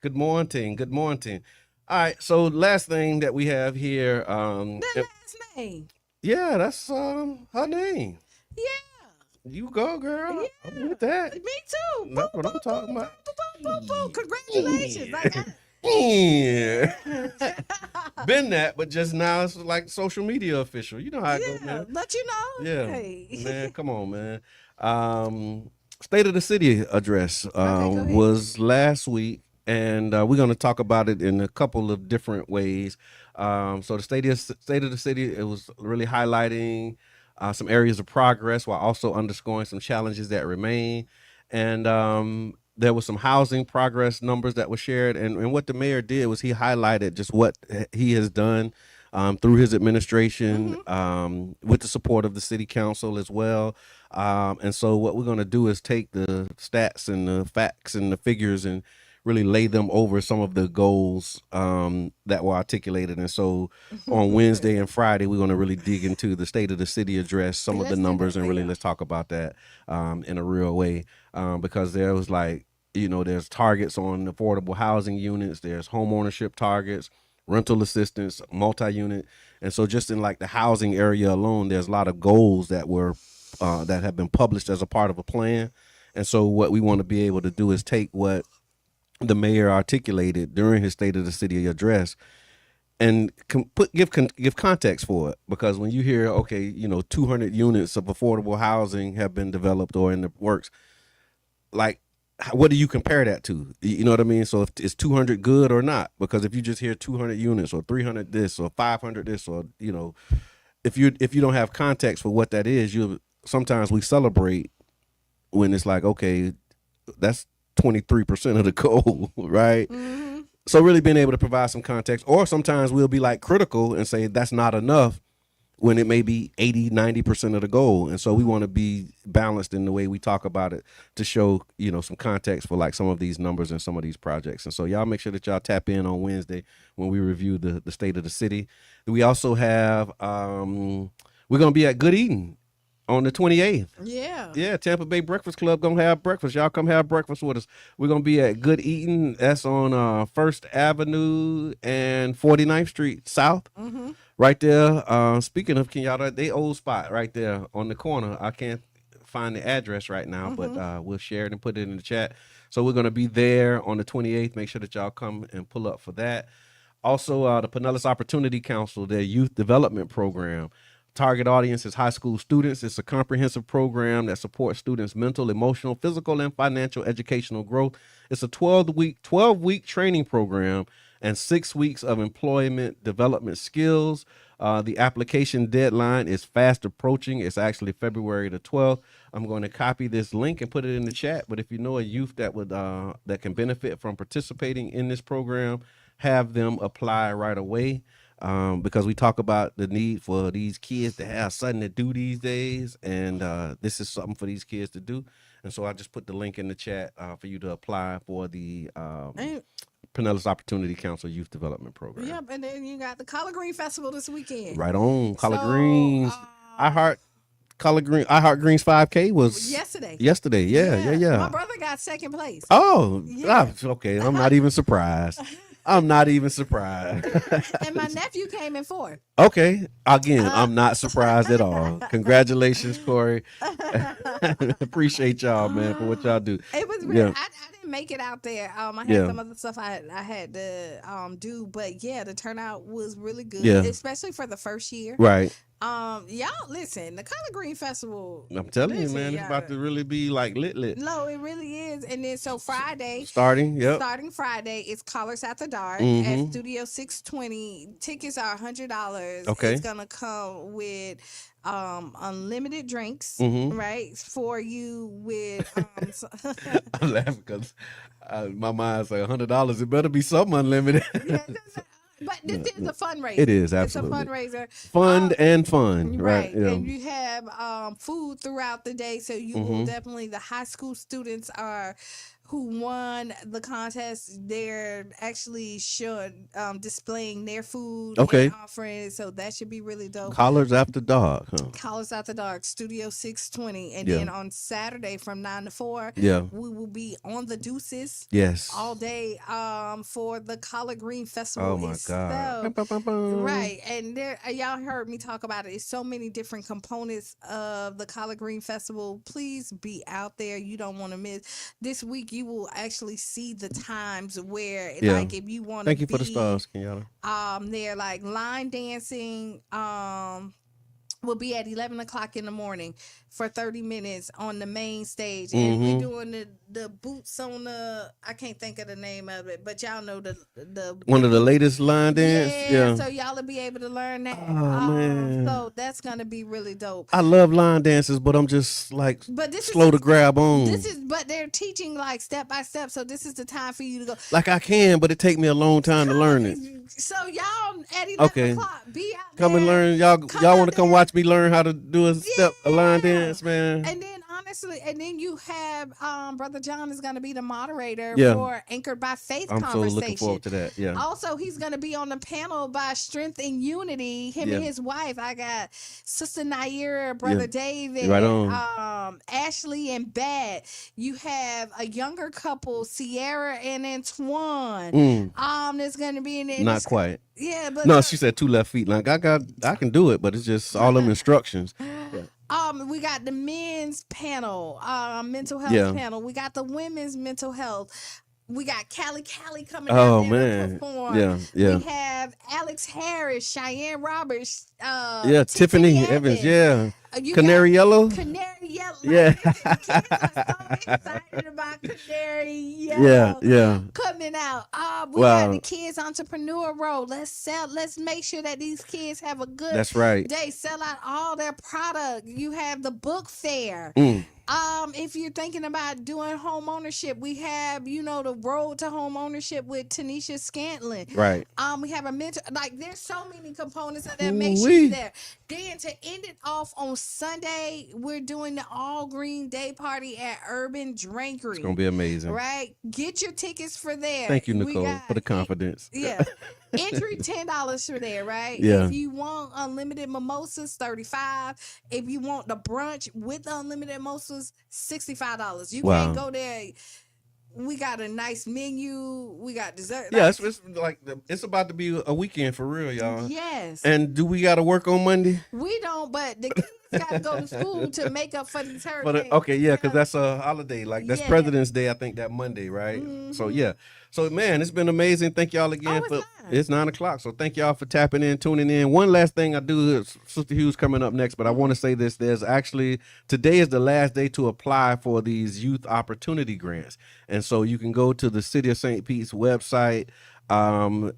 Good morning. Good morning. All right. So last thing that we have here, The last name. yeah, that's her name. Yeah. You go, girl. Yeah. I'm with that. Me too. That's what I'm talking about. Congratulations. Like Yeah. Been that, but just now it's like social media official. You know how it goes, yeah, man. let you know. Yeah. Hey. Man, come on, man. State of the City address go ahead. was last week, and we're going to talk about it in a couple of different ways. So the state of the city, it was really highlighting some areas of progress while also underscoring some challenges that remain. And there was some housing progress numbers that were shared. And what the mayor did was he highlighted just what he has done through his administration, with the support of the city council as well. And so what we're going to do is take the stats and the facts and the figures and really lay them over some of the goals that were articulated. And so on Wednesday and Friday, we're going to really dig into the state of the city address, some of the numbers, and really let's talk about that in a real way. Because there was like, there's targets on affordable housing units, there's home ownership targets, rental assistance, multi-unit. And so just in like the housing area alone, there's a lot of goals that were that have been published as a part of a plan. And so what we want to be able to do is take what the mayor articulated during his State of the City address and give context for it. Because when you hear, okay, 200 units of affordable housing have been developed or in the works, like, what do you compare that to? You know what I mean? So if it's 200 good or not? Because if you just hear 200 units or 300 this or 500 this, or if you don't have context for what that is, sometimes we celebrate when it's like, okay, that's 23% of the goal, right? Mm-hmm. So really being able to provide some context, or sometimes we'll be like critical and say that's not enough when it may be 80-90% of the goal. And so we want to be balanced in the way we talk about it to show, some context for like some of these numbers and some of these projects. And so y'all make sure that y'all tap in on Wednesday when we review the state of the city. We also have, we're going to be at Good Eating on the 28th. Yeah, Tampa Bay Breakfast Club gonna have breakfast. Y'all come have breakfast with us. We're gonna be at Good Eating. That's on 1st Avenue and 49th Street South. Mm-hmm. Right there. Speaking of Kenyatta, they old spot right there on the corner. I can't find the address right now, but we'll share it and put it in the chat. So we're gonna be there on the 28th. Make sure that y'all come and pull up for that. Also, the Pinellas Opportunity Council, their youth development program. target audience is high school students. It's a comprehensive program that supports students' mental, emotional, physical, and financial educational growth. It's a 12-week training program and 6 weeks of employment development skills. The application deadline is fast approaching. It's actually February the 12th. I'm going to copy this link and put it in the chat. But if you know a youth that would that can benefit from participating in this program, have them apply right away. Because we talk about the need for these kids to have something to do these days, and this is something for these kids to do. And so I just put the link in the chat for you to apply for the Pinellas Opportunity Council Youth Development Program. Yep, and then you got the Collard Green Festival this weekend. Right on, Collard Greens. I Heart Greens 5K was yesterday. Yeah. My brother got second place. Oh, yeah. Okay. I'm not even surprised. I'm not even surprised. And my nephew came in fourth. Okay. Again, I'm not surprised at all. Congratulations, Corey. Appreciate y'all, man, for what y'all do. It was really, I didn't make it out there. I had some other stuff I had to do, but yeah, the turnout was really good, especially for the first year. Right. Y'all listen, the Collard Green Festival. I'm telling you, man, it's about to really be like lit. No, it really is. And then so Friday, starting Friday, it's Colors After Dark at Studio 620. Tickets are $100. Okay, it's gonna come with unlimited drinks, right, for you with. I'm laughing because my mind's like $100. It better be something unlimited. But this is a fundraiser. It is, absolutely. It's a fundraiser. Fun. Right. Yeah. And you have food throughout the day. So you will definitely, the high school students who won the contest, they're actually displaying their food and offering. So that should be really dope. Colors After Dark, huh? Colors After Dark, Studio 620. And then on Saturday from 9 to 4, we will be on the Deuces all day for the Collard Green Festival. Oh, my God. Right. And there, y'all heard me talk about it. It's so many different components of the Collard Green Festival. Please be out there. You don't want to miss. This week, you will actually see the times where, like, if you want to Thank you for the stars, Kenyatta. They're like line dancing, will be at 11 o'clock in the morning for 30 minutes on the main stage. And we're doing the boots on the, I can't think of the name of it, but y'all know the one of the latest line dance. Yeah. So y'all will be able to learn that. Oh, man. So that's going to be really dope. I love line dances, but I'm just like slow to grab on. But they're teaching like step by step. So this is the time for you to go. Like I can, but it take me a long time to learn it. So y'all at 11 o'clock, be out there. Come and learn. Y'all want to come watch me learn how to do a line dance, man. And then honestly, you have Brother John is going to be the moderator for Anchored by Faith Conversation. I'm so looking forward to that. Yeah. Also, he's going to be on the panel by Strength and Unity. Him and his wife. I got Sister Naira, Brother David, right on. Ashley and Bad. You have a younger couple, Sierra and Antoine. There's going to be in there. Not quite. Yeah, but no, she said 2 left feet. Like I can do it, but it's just all them instructions. We got the men's panel, mental health panel. We got the women's mental health. We got Callie coming out there to perform. Yeah. We have Alex Harris, Cheyenne Roberts, Tiffany Evans. Yeah. Canary Yellow. Yeah. Kids are so excited about Canary Yellow. Yeah. Coming out. We got the Kids Entrepreneur Road. Let's make sure that these kids have a good day. Sell out all their product. You have the book fair. If you're thinking about doing home ownership, we have, the road to home ownership with Tanisha Scantlin. Right. We have a mentor. Like, there's so many components of that. Make sure you're there. Then to end it off on Sunday, we're doing the All Green Day Party at Urban Drinkery. It's gonna be amazing. Right? Get your tickets for there. Thank you, Nicole, for the confidence. Yeah. Entry $10 for there, right? Yeah. If you want unlimited mimosas, $35. If you want the brunch with unlimited mimosas, $65. You can't go there. We got a nice menu. We got dessert. Yeah, it's about to be a weekend for real, y'all. Yes. And do we got to work on Monday? We don't, but the kids got to go to school to make up for these But hurricanes. okay, yeah, because that's a holiday. Like that's Yeah. President's Day, I think that Monday, right? So yeah. So man, it's been amazing. Thank y'all again it's for 9. it's 9 o'clock. So thank y'all for tapping in, tuning in. One last thing I do is Sister Hughes coming up next, but I want to say this. There's actually today is the last day to apply for these youth opportunity grants. And so you can go to the City of St. Pete's website and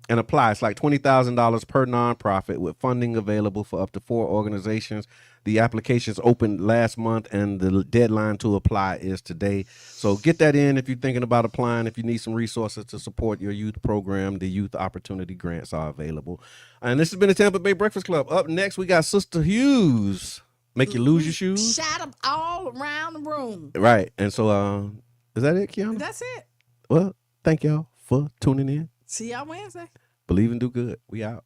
apply. It's like $20,000 per nonprofit with funding available for up to 4 organizations. The applications opened last month and the deadline to apply is today. So get that in if you're thinking about applying. If you need some resources to support your youth program, the youth opportunity grants are available. And this has been the Tampa Bay Breakfast Club. Up next, we got Sister Hughes. Make you lose your shoes. Shot them all around the room. Right. And so is that it, Kiana? That's it. Well, thank y'all for tuning in. See y'all Wednesday. Believe and do good. We out.